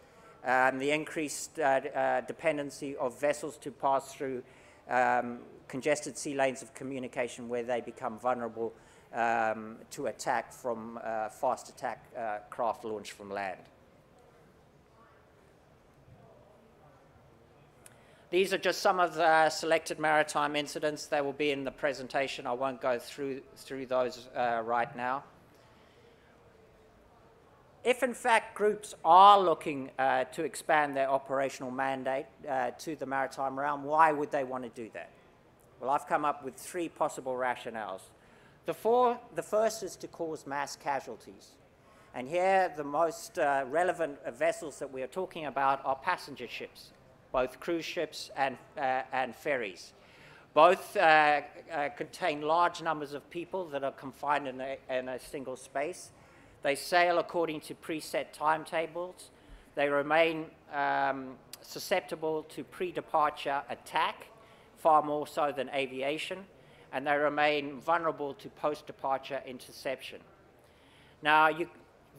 the increased dependency of vessels to pass through congested sea lanes of communication where they become vulnerable to attack from fast attack craft launched from land. These are just some of the selected maritime incidents. They will be in the presentation. I won't go through those right now. If, in fact, groups are looking to expand their operational mandate to the maritime realm, why would they want to do that? Well, I've come up with three possible rationales. The first is to cause mass casualties. And here, the most relevant vessels that we are talking about are passenger ships, both cruise ships and ferries. Both contain large numbers of people that are confined in a single space. They sail according to preset timetables. They remain susceptible to pre-departure attack, far more so than aviation, and they remain vulnerable to post-departure interception. Now,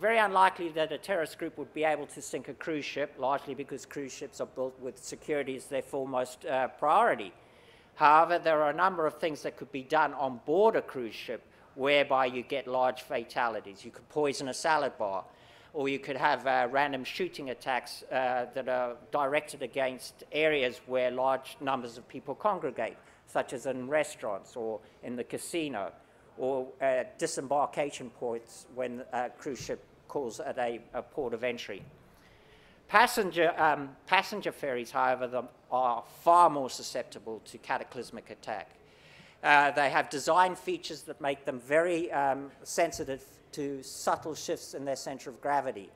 very unlikely that a terrorist group would be able to sink a cruise ship, largely because cruise ships are built with security as their foremost priority. However, there are a number of things that could be done on board a cruise ship whereby you get large fatalities. You could poison a salad bar, or you could have random shooting attacks that are directed against areas where large numbers of people congregate, such as in restaurants or in the casino, or disembarkation points when a cruise ship calls at a port of entry. Passenger ferries, however, are far more susceptible to cataclysmic attack. They have design features that make them very sensitive to subtle shifts in their center of gravity.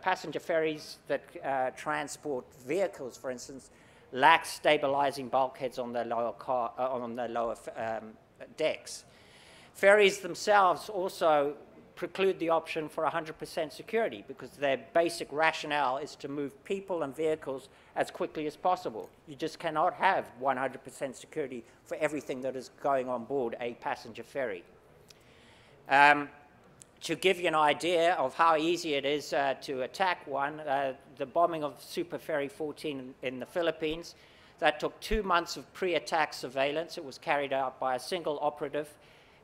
Passenger ferries that transport vehicles, for instance, lack stabilizing bulkheads on their lower decks. Ferries themselves also preclude the option for 100% security because their basic rationale is to move people and vehicles as quickly as possible. You just cannot have 100% security for everything that is going on board a passenger ferry. To give you an idea of how easy it is to attack one, the bombing of Super Ferry 14 in the Philippines, that took 2 months of pre-attack surveillance. It was carried out by a single operative.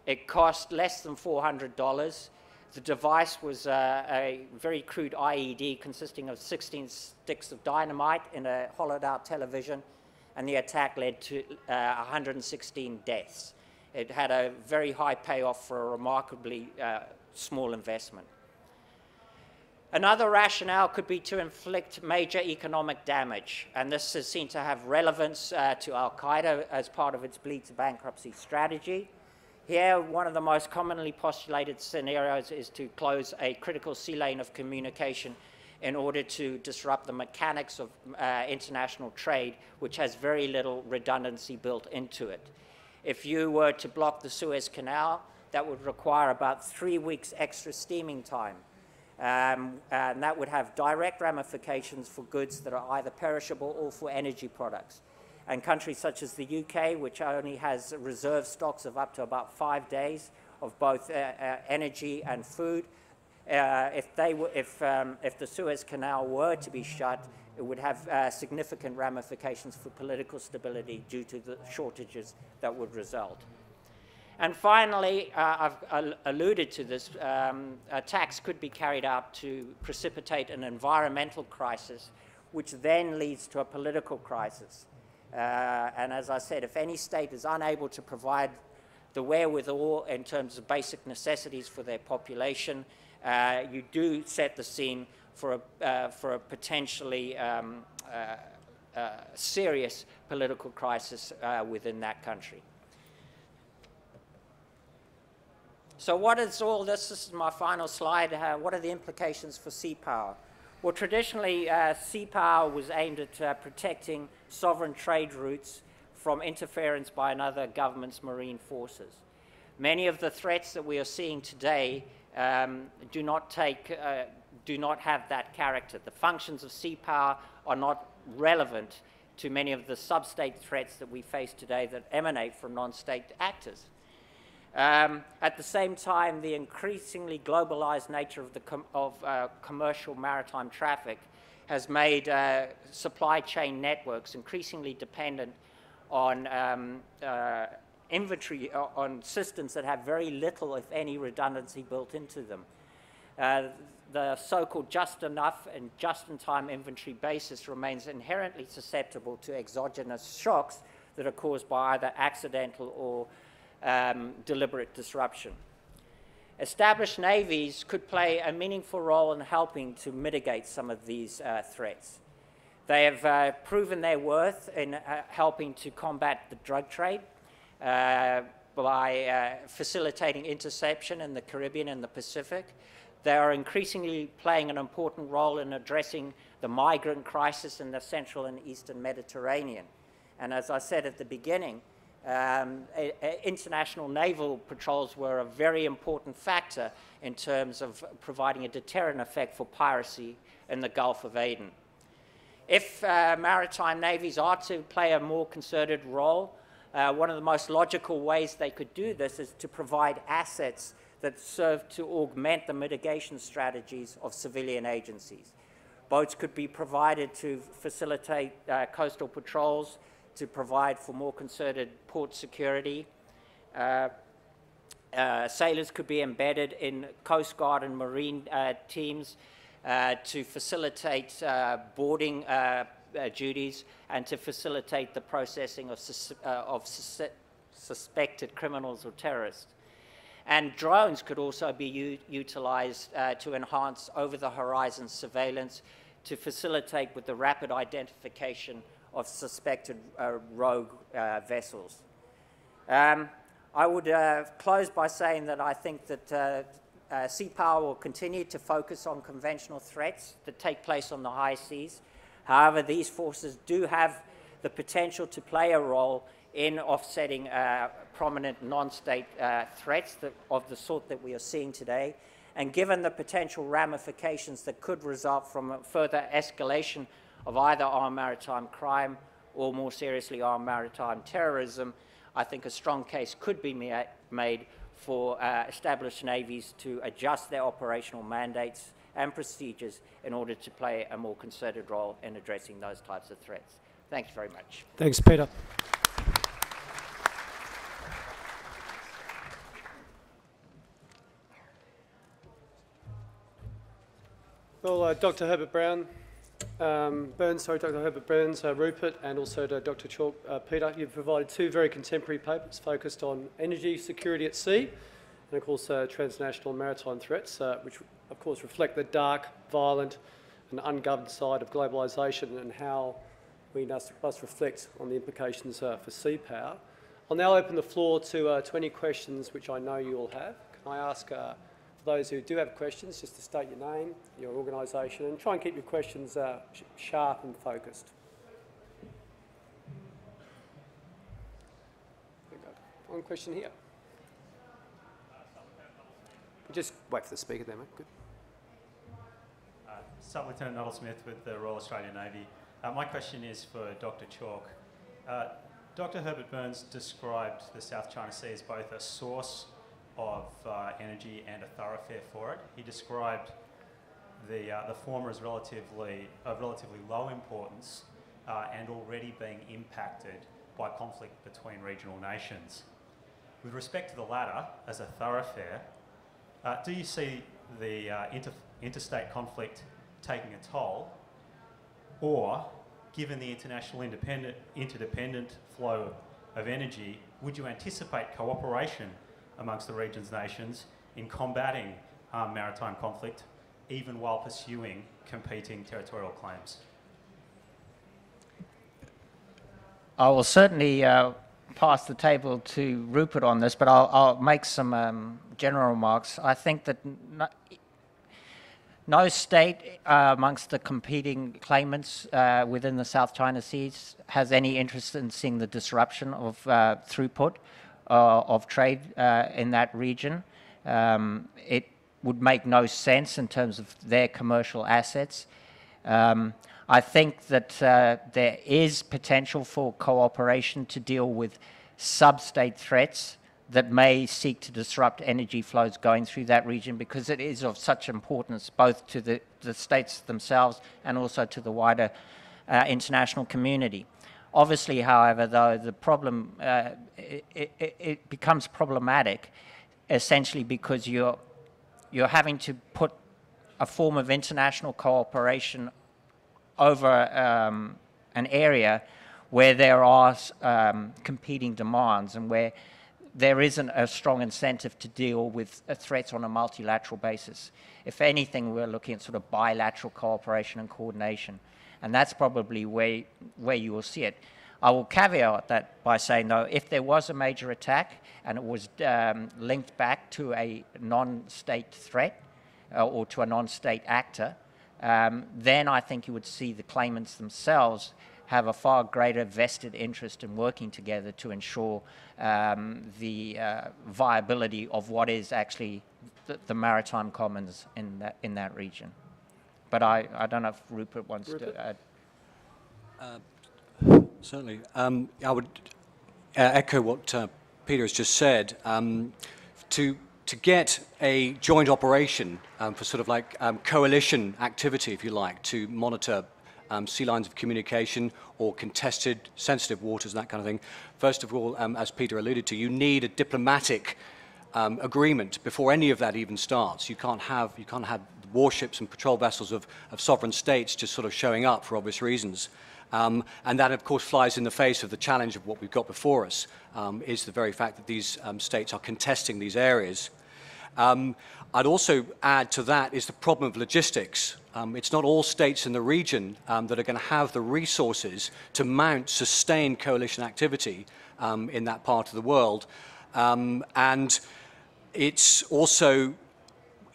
It cost less than $400. The device was a very crude IED consisting of 16 sticks of dynamite in a hollowed-out television, and the attack led to 116 deaths. It had a very high payoff for a remarkably small investment. Another rationale could be to inflict major economic damage, and this is seen to have relevance to Al-Qaeda as part of its bleed to bankruptcy strategy. Here, one of the most commonly postulated scenarios is to close a critical sea lane of communication in order to disrupt the mechanics of international trade, which has very little redundancy built into it. If you were to block the Suez Canal, that would require about 3 weeks extra steaming time. And that would have direct ramifications for goods that are either perishable or for energy products. And countries such as the UK, which only has reserve stocks of up to about 5 days of both energy and food, if the Suez Canal were to be shut, it would have significant ramifications for political stability due to the shortages that would result. And finally, I've alluded to this, attacks could be carried out to precipitate an environmental crisis, which then leads to a political crisis. And as I said, if any state is unable to provide the wherewithal in terms of basic necessities for their population, you do set the scene for a potentially serious political crisis within that country. So what is all this? This is my final slide. What are the implications for sea power? Well, traditionally, sea power was aimed at protecting sovereign trade routes from interference by another government's marine forces. Many of the threats that we are seeing today do not have that character. The functions of sea power are not relevant to many of the sub-state threats that we face today that emanate from non-state actors. At the same time, the increasingly globalized nature of commercial maritime traffic has made supply chain networks increasingly dependent on inventory, on systems that have very little, if any, redundancy built into them. The so-called just enough and just-in-time inventory basis remains inherently susceptible to exogenous shocks that are caused by either accidental or deliberate disruption. Established navies could play a meaningful role in helping to mitigate some of these threats. They have proven their worth in helping to combat the drug trade by facilitating interception in the Caribbean and the Pacific. They are increasingly playing an important role in addressing the migrant crisis in the Central and Eastern Mediterranean. And as I said at the beginning, international naval patrols were a very important factor in terms of providing a deterrent effect for piracy in the Gulf of Aden. If maritime navies are to play a more concerted role, one of the most logical ways they could do this is to provide assets that serve to augment the mitigation strategies of civilian agencies. Boats could be provided to facilitate coastal patrols, to provide for more concerted port security. Sailors could be embedded in Coast Guard and Marine teams to facilitate boarding duties and to facilitate the processing of suspected criminals or terrorists. And drones could also be utilized to enhance over-the-horizon surveillance to facilitate with the rapid identification of suspected rogue vessels. I would close by saying that I think that sea power will continue to focus on conventional threats that take place on the high seas. However, these forces do have the potential to play a role in offsetting prominent non-state threats of the sort that we are seeing today. And given the potential ramifications that could result from a further escalation of either armed maritime crime or, more seriously, armed maritime terrorism, I think a strong case could be made for established navies to adjust their operational mandates and procedures in order to play a more concerted role in addressing those types of threats. Thank you very much. Thanks, Peter. Well, Dr. Herbert-Burns, Rupert, and also to Dr. Chalk, Peter, you've provided two very contemporary papers focused on energy security at sea and, of course, transnational maritime threats, which, of course, reflect the dark, violent and ungoverned side of globalisation and how we must reflect on the implications for sea power. I'll now open the floor to any questions which I know you all have. Can I ask those who do have questions, just to state your name, your organisation, and try and keep your questions sharp and focused. One question here. Just wait for the speaker there, mate. Good. Sub-Lieutenant Nuttall Smith with the Royal Australian Navy. My question is for Dr. Chalk. Dr. Herbert-Burns described the South China Sea as both a source of energy and a thoroughfare for it. He described the former as relatively low importance and already being impacted by conflict between regional nations. With respect to the latter, as a thoroughfare, do you see the interstate conflict taking a toll, or, given the international interdependent flow of energy, would you anticipate cooperation amongst the region's nations in combating maritime conflict, even while pursuing competing territorial claims? I will certainly pass the table to Rupert on this, but I'll make some general remarks. I think that no state amongst the competing claimants within the South China Seas has any interest in seeing the disruption of throughput of trade in that region. It would make no sense in terms of their commercial assets. I think that there is potential for cooperation to deal with sub-state threats that may seek to disrupt energy flows going through that region, because it is of such importance both to the states themselves and also to the wider international community. Obviously, however, though, the problem, it becomes problematic essentially because you're having to put a form of international cooperation over an area where there are competing demands and where there isn't a strong incentive to deal with threats on a multilateral basis. If anything, we're looking at sort of bilateral cooperation and coordination, and that's probably where you will see it. I will caveat that by saying, though, if there was a major attack and it was linked back to a non-state threat or to a non-state actor, then I think you would see the claimants themselves have a far greater vested interest in working together to ensure the viability of what is actually the maritime commons in that region. But I don't know if Rupert wants to add. Certainly. I would echo what Peter has just said. To get a joint operation for sort of like coalition activity, if you like, to monitor sea lines of communication or contested sensitive waters and that kind of thing. First of all, as Peter alluded to, you need a diplomatic agreement before any of that even starts. You can't have warships and patrol vessels of sovereign states just sort of showing up for obvious reasons. And that, of course, flies in the face of the challenge of what we've got before us, is the very fact that these states are contesting these areas. I'd also add to that is the problem of logistics. It's not all states in the region that are going to have the resources to mount sustained coalition activity in that part of the world. And it's also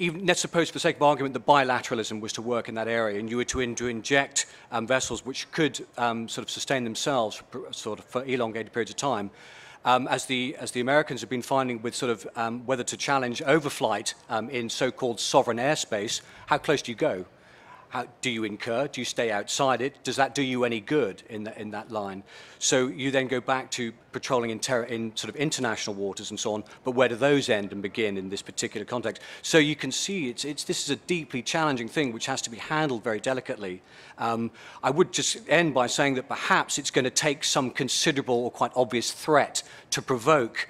even let's suppose, for the sake of argument, the bilateralism was to work in that area, and you were to inject vessels which could sort of sustain themselves for elongated periods of time. As the Americans have been finding with sort of whether to challenge overflight in so-called sovereign airspace, how close do you go? How, do you incur? Do you stay outside it? Does that do you any good in that line? So you then go back to patrolling in sort of international waters and so on, but where do those end and begin in this particular context? So you can see this is a deeply challenging thing which has to be handled very delicately. I would just end by saying that perhaps it's going to take some considerable or quite obvious threat to provoke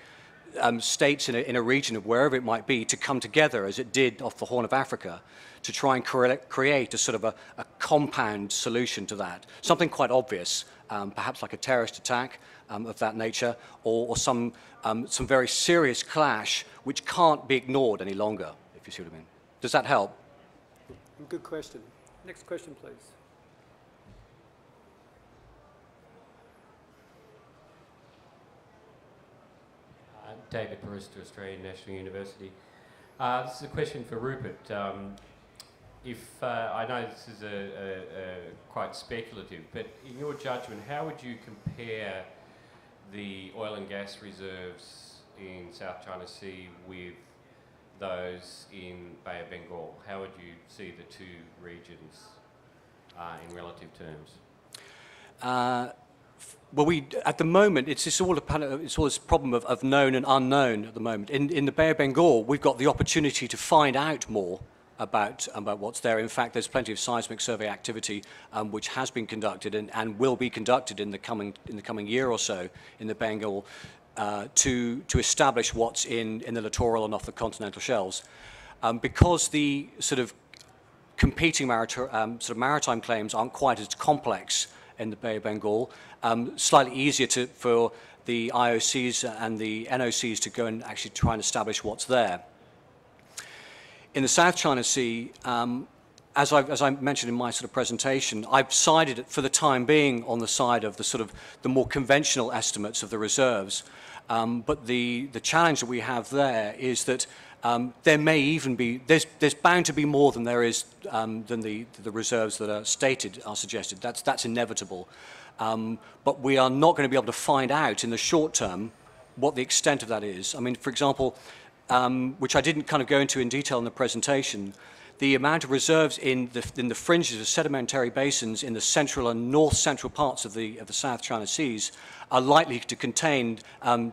states in a region of wherever it might be to come together, as it did off the Horn of Africa, to try and create a sort of a compound solution to that. Something quite obvious, perhaps like a terrorist attack of that nature, or some very serious clash which can't be ignored any longer, if you see what I mean. Does that help? Good question. Next question, please. David Barista, Australian National University. This is a question for Rupert. I know this is quite speculative, but in your judgment, how would you compare the oil and gas reserves in South China Sea with those in Bay of Bengal? How would you see the two regions in relative terms? Well, at the moment, it's all this problem of known and unknown at the moment. In the Bay of Bengal, we've got the opportunity to find out more about what's there. In fact, there's plenty of seismic survey activity which has been conducted and will be conducted in the coming year or so in the Bengal to establish what's in the littoral and off the continental shelves. Because the sort of competing maritime claims aren't quite as complex in the Bay of Bengal, slightly easier for the IOCs and the NOCs to go and actually try and establish what's there. In the South China Sea, as I mentioned in my sort of presentation, I've sided for the time being on the side of the more conventional estimates of the reserves. But the challenge that we have there is that there may even be, there's bound to be more than there is than the reserves that are suggested. That's inevitable. But we are not going to be able to find out in the short term what the extent of that is. I mean, for example, which I didn't kind of go into in detail in the presentation, the amount of reserves in the fringes of sedimentary basins in the central and north-central parts of the South China Seas are likely to contain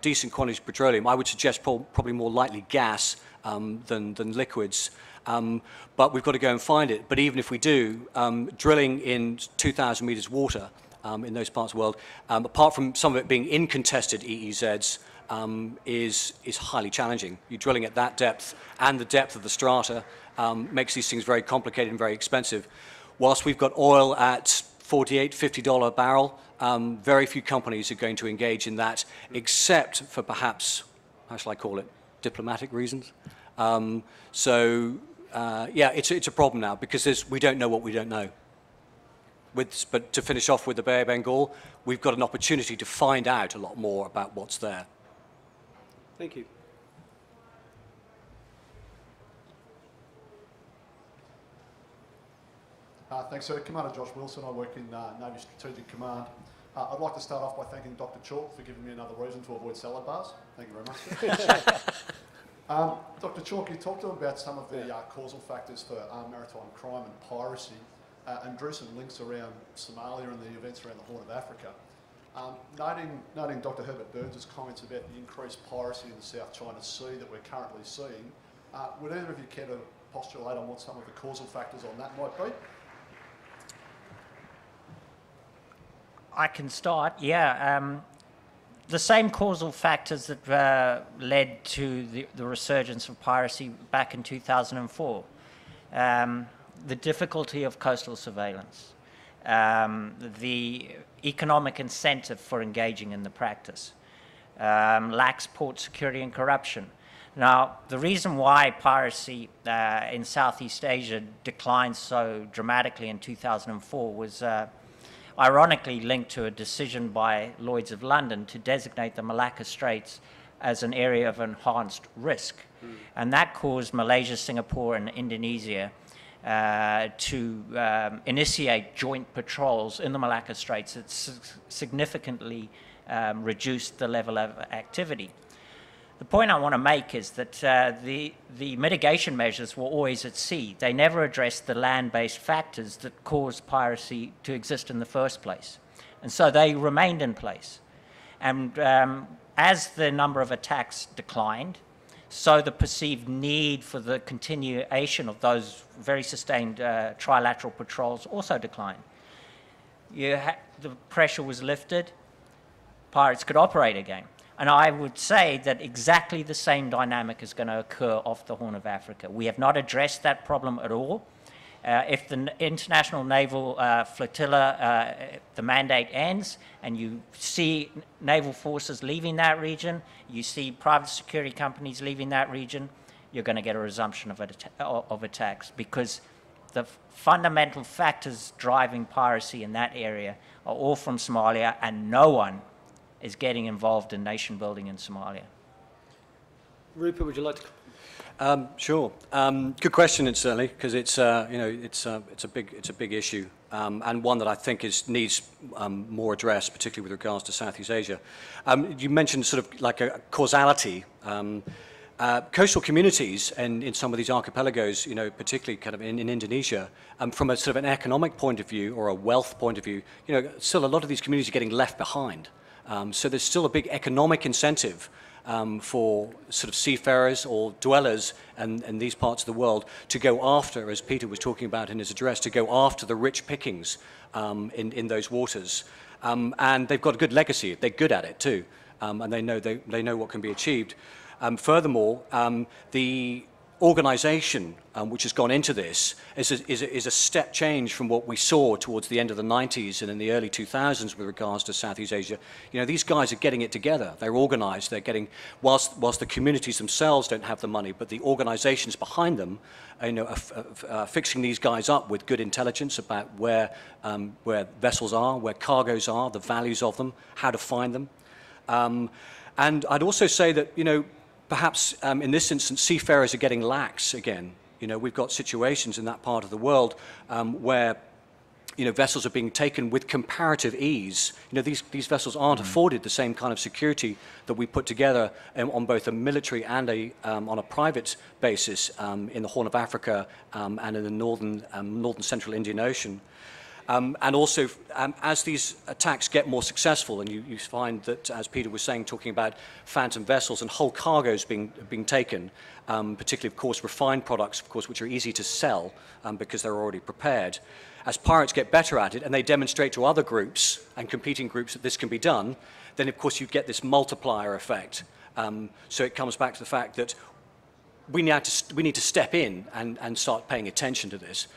decent quantities of petroleum. I would suggest probably more likely gas than liquids. But we've got to go and find it. But even if we do, drilling in 2,000 meters water in those parts of the world, apart from some of it being in contested EEZs, is highly challenging. You're drilling at that depth, and the depth of the strata makes these things very complicated and very expensive. Whilst we've got oil at $48, $50 a barrel, very few companies are going to engage in that, except for perhaps, how shall I call it, diplomatic reasons. Yeah, it's a problem now because we don't know what we don't know. But to finish off with the Bay of Bengal, we've got an opportunity to find out a lot more about what's there. Thank you. Thanks, sir. Commander Josh Wilson. I work in Navy Strategic Command. I'd like to start off by thanking Dr. Chalk for giving me another reason to avoid salad bars. Thank you very much, sir. Dr. Chalk, you talked about some of the causal factors for maritime crime and piracy and drew some links around Somalia and the events around the Horn of Africa. Noting Dr. Herbert-Burns' comments about the increased piracy in the South China Sea that we're currently seeing, would either of you care to postulate on what some of the causal factors on that might be? I can start, yeah. The same causal factors that led to the resurgence of piracy back in 2004. The difficulty of coastal surveillance, the economic incentive for engaging in the practice, lax port security and corruption. Now, the reason why piracy in Southeast Asia declined so dramatically in 2004 was ironically linked to a decision by Lloyd's of London to designate the Malacca Straits as an area of enhanced risk. And that caused Malaysia, Singapore, and Indonesia to initiate joint patrols in the Malacca Straits that significantly reduced the level of activity. The point I want to make is that the mitigation measures were always at sea. They never addressed the land-based factors that caused piracy to exist in the first place. And so they remained in place. And as the number of attacks declined, so the perceived need for the continuation of those very sustained trilateral patrols also declined. The pressure was lifted, pirates could operate again. And I would say that exactly the same dynamic is going to occur off the Horn of Africa. We have not addressed that problem at all. If the international naval flotilla, the mandate ends, and you see naval forces leaving that region, you see private security companies leaving that region, you're going to get a resumption of attacks, because the fundamental factors driving piracy in that area are all from Somalia, and no one is getting involved in nation building in Somalia. Rupert, would you like to? Sure. Good question, certainly, because it's a big issue, and one that I think needs more address, particularly with regards to Southeast Asia. You mentioned sort of like a causality. Coastal communities in some of these archipelagos, particularly kind of in Indonesia, from a sort of an economic point of view or a wealth point of view, still a lot of these communities are getting left behind. So there's still a big economic incentive for sort of seafarers or dwellers in these parts of the world to go after, as Peter was talking about in his address, to go after the rich pickings in those waters. And they've got a good legacy. They're good at it too, and they know what can be achieved. Furthermore, the organization which has gone into this is a step change from what we saw towards the end of the 90s and in the early 2000s with regards to Southeast Asia. These guys are getting it together. They're organized. They're getting, whilst the communities themselves don't have the money, but the organizations behind them are fixing these guys up with good intelligence about where vessels are, where cargoes are, the values of them, how to find them. And I'd also say that, perhaps in this instance, seafarers are getting lax again. We've got situations in that part of the world where, vessels are being taken with comparative ease. These vessels aren't afforded the same kind of security that we put together on both a military and on a private basis in the Horn of Africa and in the northern central Indian Ocean. And also, as these attacks get more successful, and you find that, as Peter was saying, talking about phantom vessels and whole cargoes being taken, particularly, of course, refined products, of course, which are easy to sell because they're already prepared. As pirates get better at it and they demonstrate to other groups and competing groups that this can be done, then, of course, you get this multiplier effect. So it comes back to the fact that we need to step in and start paying attention to this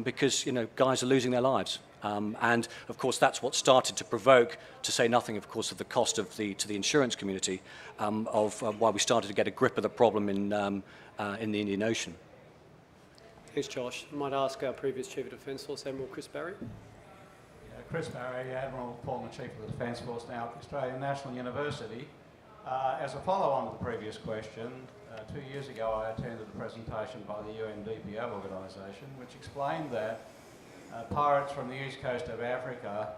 because guys are losing their lives, and of course that's what started to provoke, to say nothing of course of the cost to the insurance community of why we started to get a grip of the problem in the Indian Ocean. Thanks, Josh. I might ask our previous Chief of Defence Force, Admiral Chris Barry. Chris Barry, Admiral, former Chief of the Defence Force, now at Australian National University. As a follow-on to the previous question, 2 years ago I attended a presentation by the UNDPO organisation which explained that pirates from the east coast of Africa,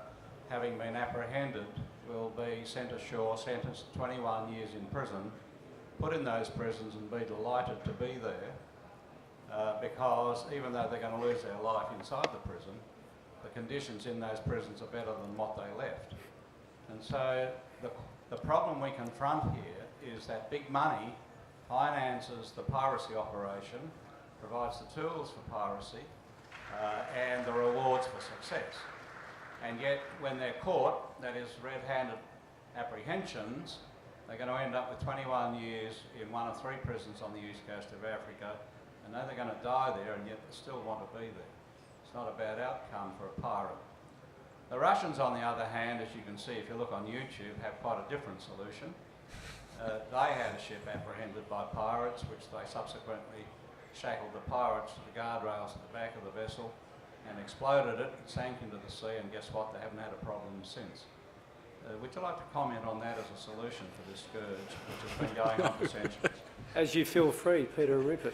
having been apprehended, will be sent ashore, sentenced to 21 years in prison, put in those prisons and be delighted to be there because even though they're going to lose their life inside the prison, the conditions in those prisons are better than what they left. And so the problem we confront here is that big money finances the piracy operation, provides the tools for piracy and the rewards for success. And yet when they're caught, that is red-handed apprehensions, they're going to end up with 21 years in one of 3 prisons on the east coast of Africa, and know they're going to die there and yet they still want to be there. It's not a bad outcome for a pirate. The Russians, on the other hand, as you can see if you look on YouTube, have quite a different solution. They had a ship apprehended by pirates, which they subsequently shackled the pirates to the guardrails at the back of the vessel and exploded it. It sank into the sea, and guess what? They haven't had a problem since. Would you like to comment on that as a solution for this scourge, which has been going on for centuries? As you feel free, Peter Rupert.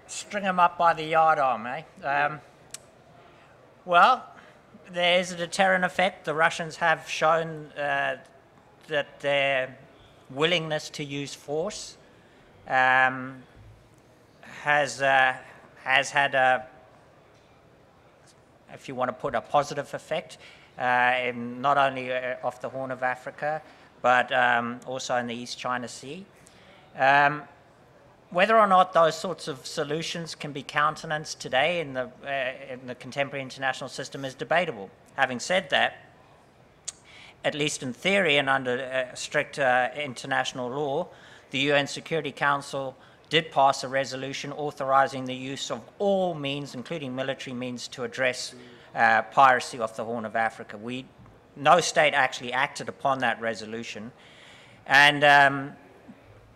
String them up by the yard arm, eh? Well, there is a deterrent effect. The Russians have shown that their willingness to use force has had a, if you want to put a positive effect, not only off the Horn of Africa, but also in the East China Sea. Whether or not those sorts of solutions can be countenanced today in the contemporary international system is debatable. Having said that, at least in theory and under strict international law, the UN Security Council did pass a resolution authorizing the use of all means, including military means, to address piracy off the Horn of Africa. No state actually acted upon that resolution. And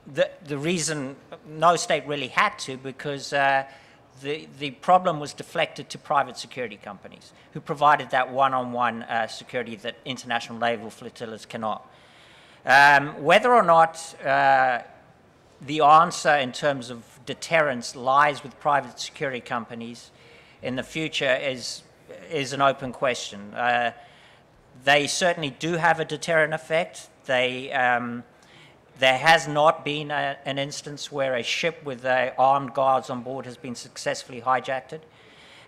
the reason no state really had to, because the problem was deflected to private security companies who provided that one-on-one security that international naval flotillas cannot. Whether or not the answer in terms of deterrence lies with private security companies in the future is an open question. They certainly do have a deterrent effect. There has not been an instance where a ship with armed guards on board has been successfully hijacked.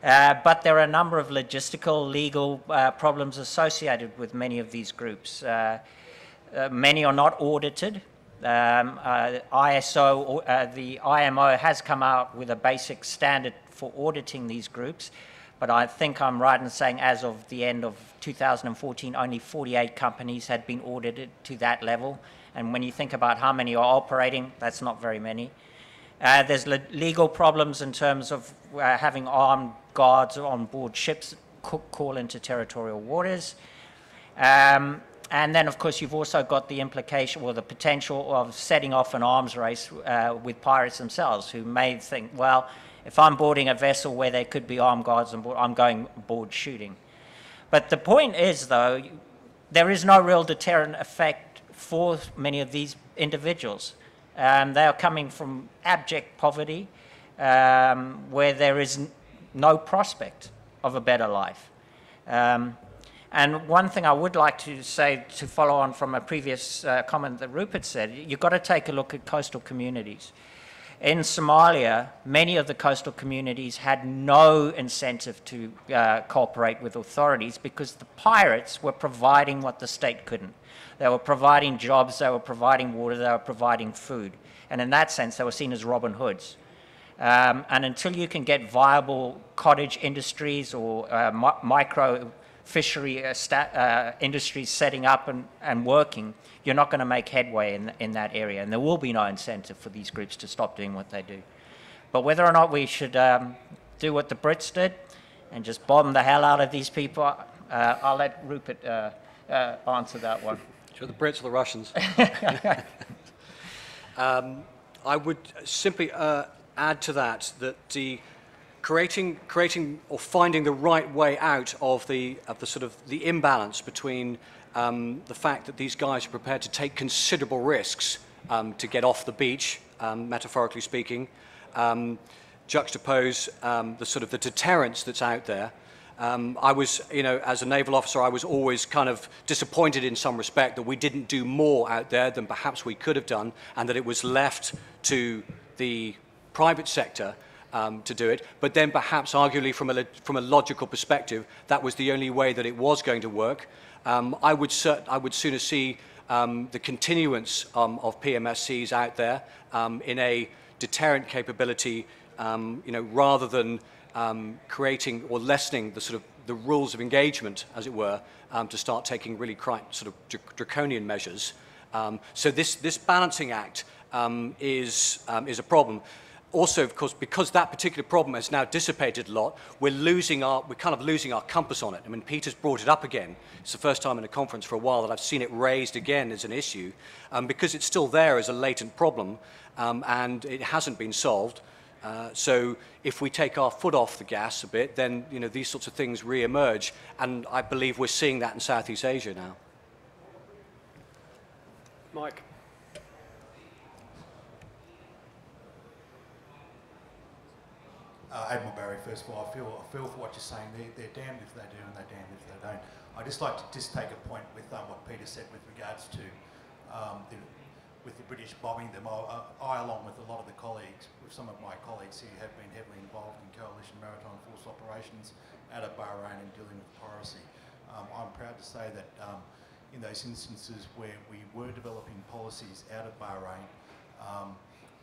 But there are a number of logistical, legal problems associated with many of these groups. Many are not audited. The IMO has come out with a basic standard for auditing these groups, but I think I'm right in saying as of the end of 2014, only 48 companies had been audited to that level. And when you think about how many are operating, that's not very many. There's legal problems in terms of having armed guards on board ships call into territorial waters. And then, of course, you've also got the implication or the potential of setting off an arms race with pirates themselves, who may think, well, if I'm boarding a vessel where there could be armed guards on board, I'm going aboard shooting. But the point is, though, there is no real deterrent effect for many of these individuals. They are coming from abject poverty, where there is no prospect of a better life. And one thing I would like to say, to follow on from a previous comment that Rupert said, you've got to take a look at coastal communities. In Somalia, many of the coastal communities had no incentive to cooperate with authorities because the pirates were providing what the state couldn't. They were providing jobs, they were providing water, they were providing food. And in that sense, they were seen as Robin Hoods. And until you can get viable cottage industries or micro fishery industries setting up and working, you're not going to make headway in that area. And there will be no incentive for these groups to stop doing what they do. But whether or not we should do what the Brits did and just bomb the hell out of these people, I'll let Rupert answer that one. Sure, the Brits or the Russians? I would simply add to that the creating or finding the right way out of the sort of the imbalance between the fact that these guys are prepared to take considerable risks to get off the beach, metaphorically speaking, juxtapose the sort of the deterrence that's out there. I was, as a naval officer, I was always kind of disappointed in some respect that we didn't do more out there than perhaps we could have done, and that it was left to the private sector to do it. But then perhaps arguably from a logical perspective, that was the only way that it was going to work. I would sooner see the continuance of PMSCs out there in a deterrent capability, rather than creating or lessening the sort of the rules of engagement, as it were, to start taking really quite sort of draconian measures. So this balancing act is a problem. Also, of course, because that particular problem has now dissipated a lot, we're kind of losing our compass on it. I mean, Peter's brought it up again. It's the first time in a conference for a while that I've seen it raised again as an issue, because it's still there as a latent problem, and it hasn't been solved. So if we take our foot off the gas a bit, then these sorts of things re-emerge, and I believe we're seeing that in Southeast Asia now. Mike. Admiral Barry, first of all, I feel for what you're saying. They're damned if they do and they're damned if they don't. I'd just like to take a point with what Peter said with regards to with the British bombing them. I, along with a lot of the colleagues, with some of my colleagues here, have been heavily involved in coalition maritime force operations out of Bahrain and dealing with piracy. I'm proud to say that in those instances where we were developing policies out of Bahrain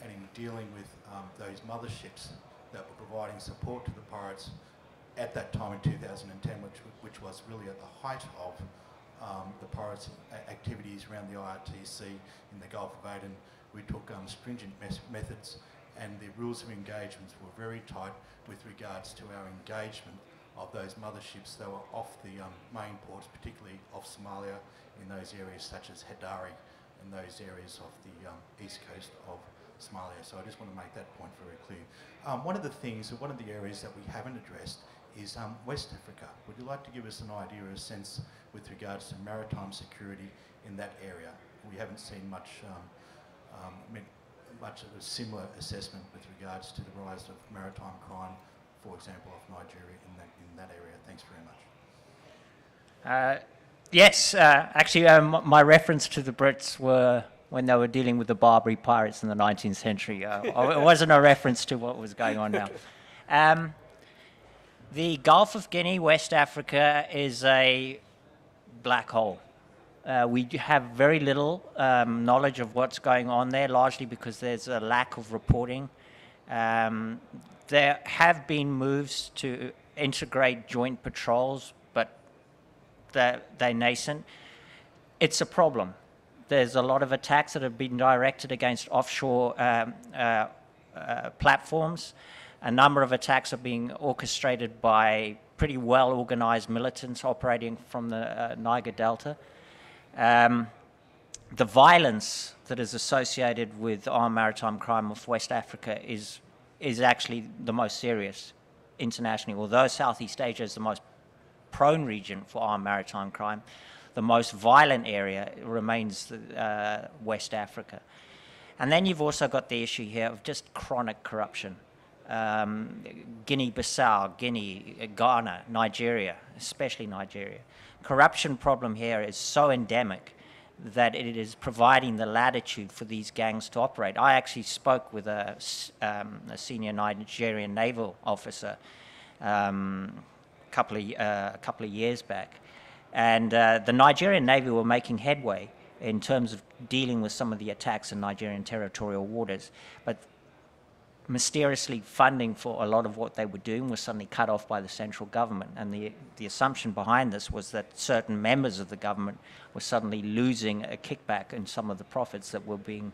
and in dealing with those motherships that were providing support to the pirates at that time in 2010, which was really at the height of the pirates' activities around the IRTC in the Gulf of Aden. We took stringent methods, and the rules of engagements were very tight with regards to our engagement of those motherships that were off the main ports, particularly off Somalia, in those areas such as Hadari and those areas off the east coast of Somalia. So I just want to make that point very clear. One of the areas that we haven't addressed is West Africa. Would you like to give us an idea or a sense with regards to maritime security in that area? We haven't seen much of a similar assessment with regards to the rise of maritime crime, for example, of Nigeria in that area. Thanks very much. Yes, actually, my reference to the Brits were when they were dealing with the Barbary pirates in the 19th century. It wasn't a reference to what was going on now. The Gulf of Guinea, West Africa, is a black hole. We have very little knowledge of what's going on there, largely because there's a lack of reporting. There have been moves to integrate joint patrols, but they're nascent. It's a problem. There's a lot of attacks that have been directed against offshore platforms. A number of attacks are being orchestrated by pretty well-organized militants operating from the Niger Delta. The violence that is associated with armed maritime crime of West Africa is actually the most serious internationally. Although Southeast Asia is the most prone region for armed maritime crime, the most violent area remains West Africa. And then you've also got the issue here of just chronic corruption. Guinea-Bissau, Guinea, Ghana, Nigeria, especially Nigeria. Corruption problem here is so endemic that it is providing the latitude for these gangs to operate. I actually spoke with a senior Nigerian naval officer a couple of years back, and the Nigerian Navy were making headway in terms of dealing with some of the attacks in Nigerian territorial waters, but mysteriously funding for a lot of what they were doing was suddenly cut off by the central government, and the assumption behind this was that certain members of the government were suddenly losing a kickback in some of the profits that were being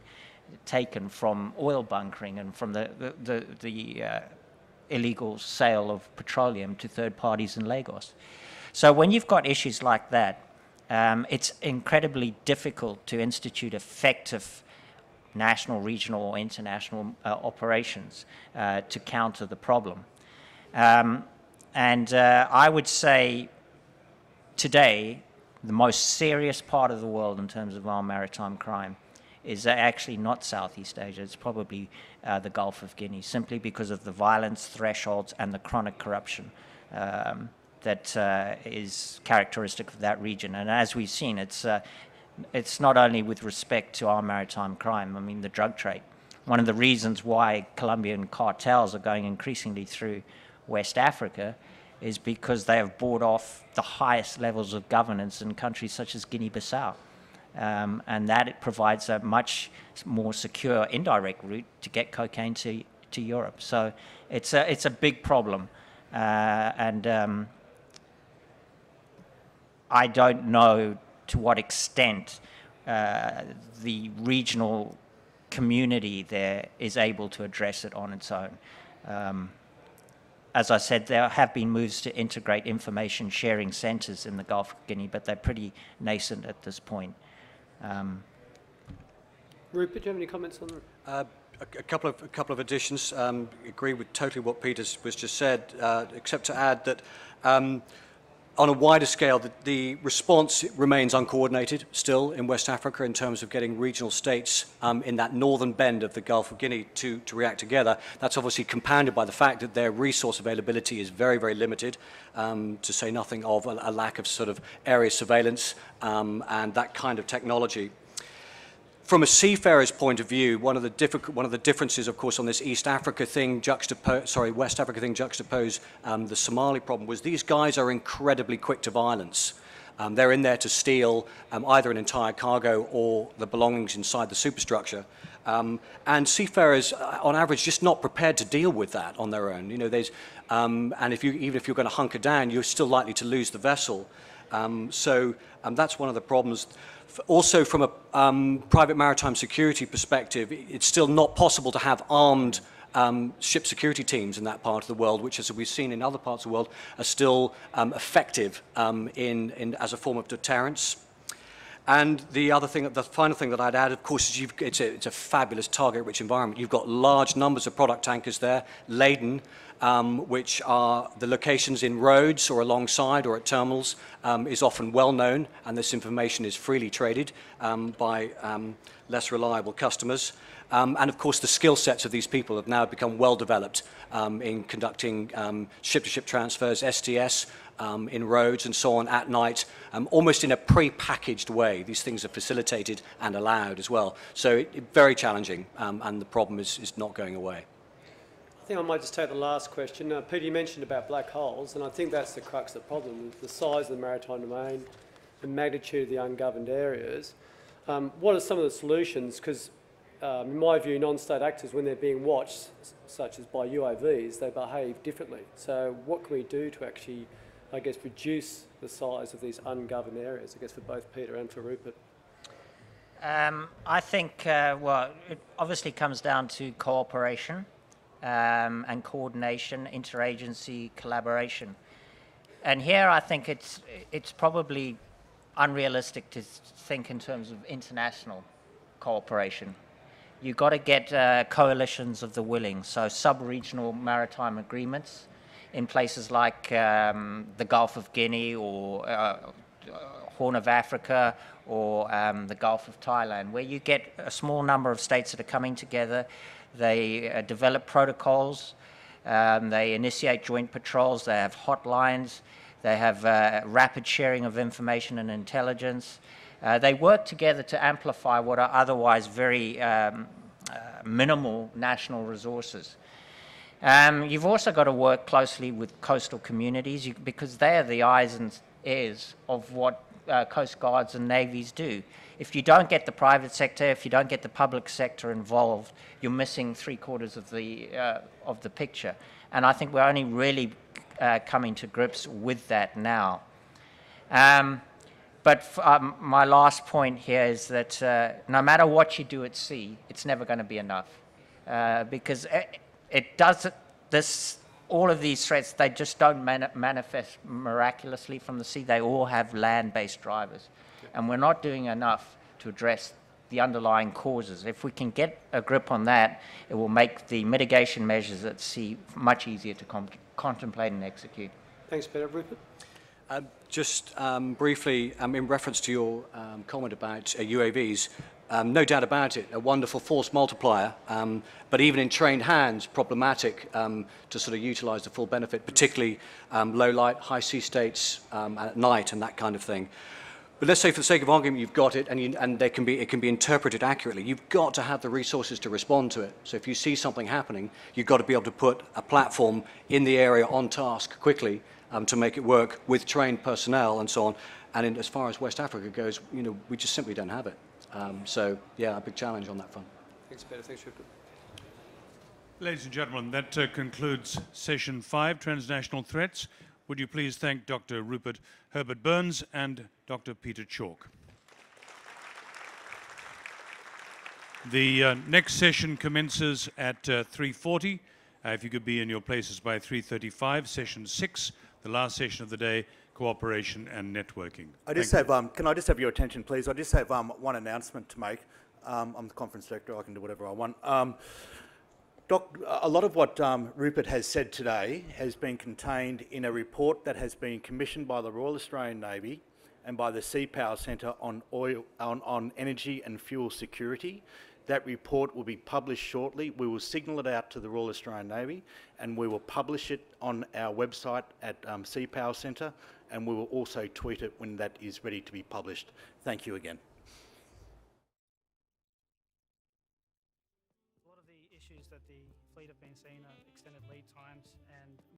taken from oil bunkering and from the illegal sale of petroleum to third parties in Lagos. So when you've got issues like that, it's incredibly difficult to institute effective national, regional, or international operations to counter the problem. And I would say today, the most serious part of the world in terms of armed maritime crime is actually not Southeast Asia. It's probably the Gulf of Guinea, simply because of the violence thresholds and the chronic corruption that is characteristic of that region. And as we've seen, it's not only with respect to our maritime crime, I mean the drug trade. One of the reasons why Colombian cartels are going increasingly through West Africa is because they have bought off the highest levels of governance in countries such as Guinea-Bissau. And that it provides a much more secure indirect route to get cocaine to Europe. So it's a big problem. And I don't know to what extent the regional community there is able to address it on its own. As I said, there have been moves to integrate information sharing centres in the Gulf of Guinea, but they're pretty nascent at this point. Rupert, do you have any comments on that? a couple of additions. Agree with totally what Peter was just said, except to add that on a wider scale, the response remains uncoordinated still in West Africa in terms of getting regional states in that northern bend of the Gulf of Guinea to react together. That's obviously compounded by the fact that their resource availability is very, very limited, to say nothing of a lack of sort of area surveillance and that kind of technology. From a seafarer's point of view, one of the differences, of course, on this West Africa thing juxtaposed the Somali problem was these guys are incredibly quick to violence. They're in there to steal either an entire cargo or the belongings inside the superstructure. And seafarers, on average, just not prepared to deal with that on their own. You know, and even if you're going to hunker down, you're still likely to lose the vessel. So that's one of the problems. Also, from a private maritime security perspective, it's still not possible to have armed ship security teams in that part of the world, which, as we've seen in other parts of the world, are still effective as a form of deterrence. And the final thing that I'd add, of course, is it's a fabulous target-rich environment. You've got large numbers of product tankers there, laden, which are the locations in roads or alongside or at terminals is often well known, and this information is freely traded by less reliable customers. And of course, the skill sets of these people have now become well developed in conducting ship-to-ship transfers, STS, in roads and so on at night, almost in a pre-packaged way. These things are facilitated and allowed as well. So very challenging, and the problem is not going away. I think I might just take the last question. Peter, you mentioned about black holes, and I think that's the crux of the problem, the size of the maritime domain, the magnitude of the ungoverned areas. What are some of the solutions? Because in my view, non-state actors, when they're being watched, such as by UAVs, they behave differently. So what can we do to actually, I guess, reduce the size of these ungoverned areas, I guess, for both Peter and for Rupert? I think, well, it obviously comes down to cooperation and coordination, interagency collaboration. And here I think it's probably unrealistic to think in terms of international cooperation. You've got to get coalitions of the willing, so sub-regional maritime agreements in places like the Gulf of Guinea or Horn of Africa or the Gulf of Thailand, where you get a small number of states that are coming together. They develop protocols, they initiate joint patrols, they have hotlines, they have rapid sharing of information and intelligence. They work together to amplify what are otherwise very minimal national resources. You've also got to work closely with coastal communities because they are the eyes and ears of what Coast Guards and navies do. If you don't get the private sector, if you don't get the public sector involved, you're missing 3/4 of the picture. And I think we're only really coming to grips with that now. But my last point here is that no matter what you do at sea, it's never going to be enough because it doesn't. All of these threats, they just don't manifest miraculously from the sea. They all have land-based drivers. And we're not doing enough to address the underlying causes. If we can get a grip on that, it will make the mitigation measures at sea much easier to contemplate and execute. Thanks, Peter. Rupert? Just briefly, in reference to your comment about UAVs, no doubt about it, a wonderful force multiplier, but even in trained hands, problematic to sort of utilize the full benefit, particularly low light, high sea states at night and that kind of thing. But let's say for the sake of argument, you've got it and it can be interpreted accurately. You've got to have the resources to respond to it. So if you see something happening, you've got to be able to put a platform in the area on task quickly to make it work with trained personnel and so on. And as far as West Africa goes, you know, we just simply don't have it. So, yeah, a big challenge on that front. Thanks, Peter. Thanks, Rupert. Ladies and gentlemen, that concludes Session 5, Transnational Threats. Would you please thank Dr. Rupert Herbert-Burns and Dr. Peter Chalk. The next session commences at 3:40. If you could be in your places by 3:35, Session 6, the last session of the day, cooperation and networking. I just have, can I just have your attention, please? I just have one announcement to make. I'm the conference director, I can do whatever I want. A lot of what Rupert has said today has been contained in a report that has been commissioned by the Royal Australian Navy and by the Sea Power Centre on energy and fuel security. That report will be published shortly. We will signal it out to the Royal Australian Navy and we will publish it on our website at Sea Power Centre, and we will also tweet it when that is ready to be published. Thank you again. A lot of the issues that the fleet have been seeing are extended lead times and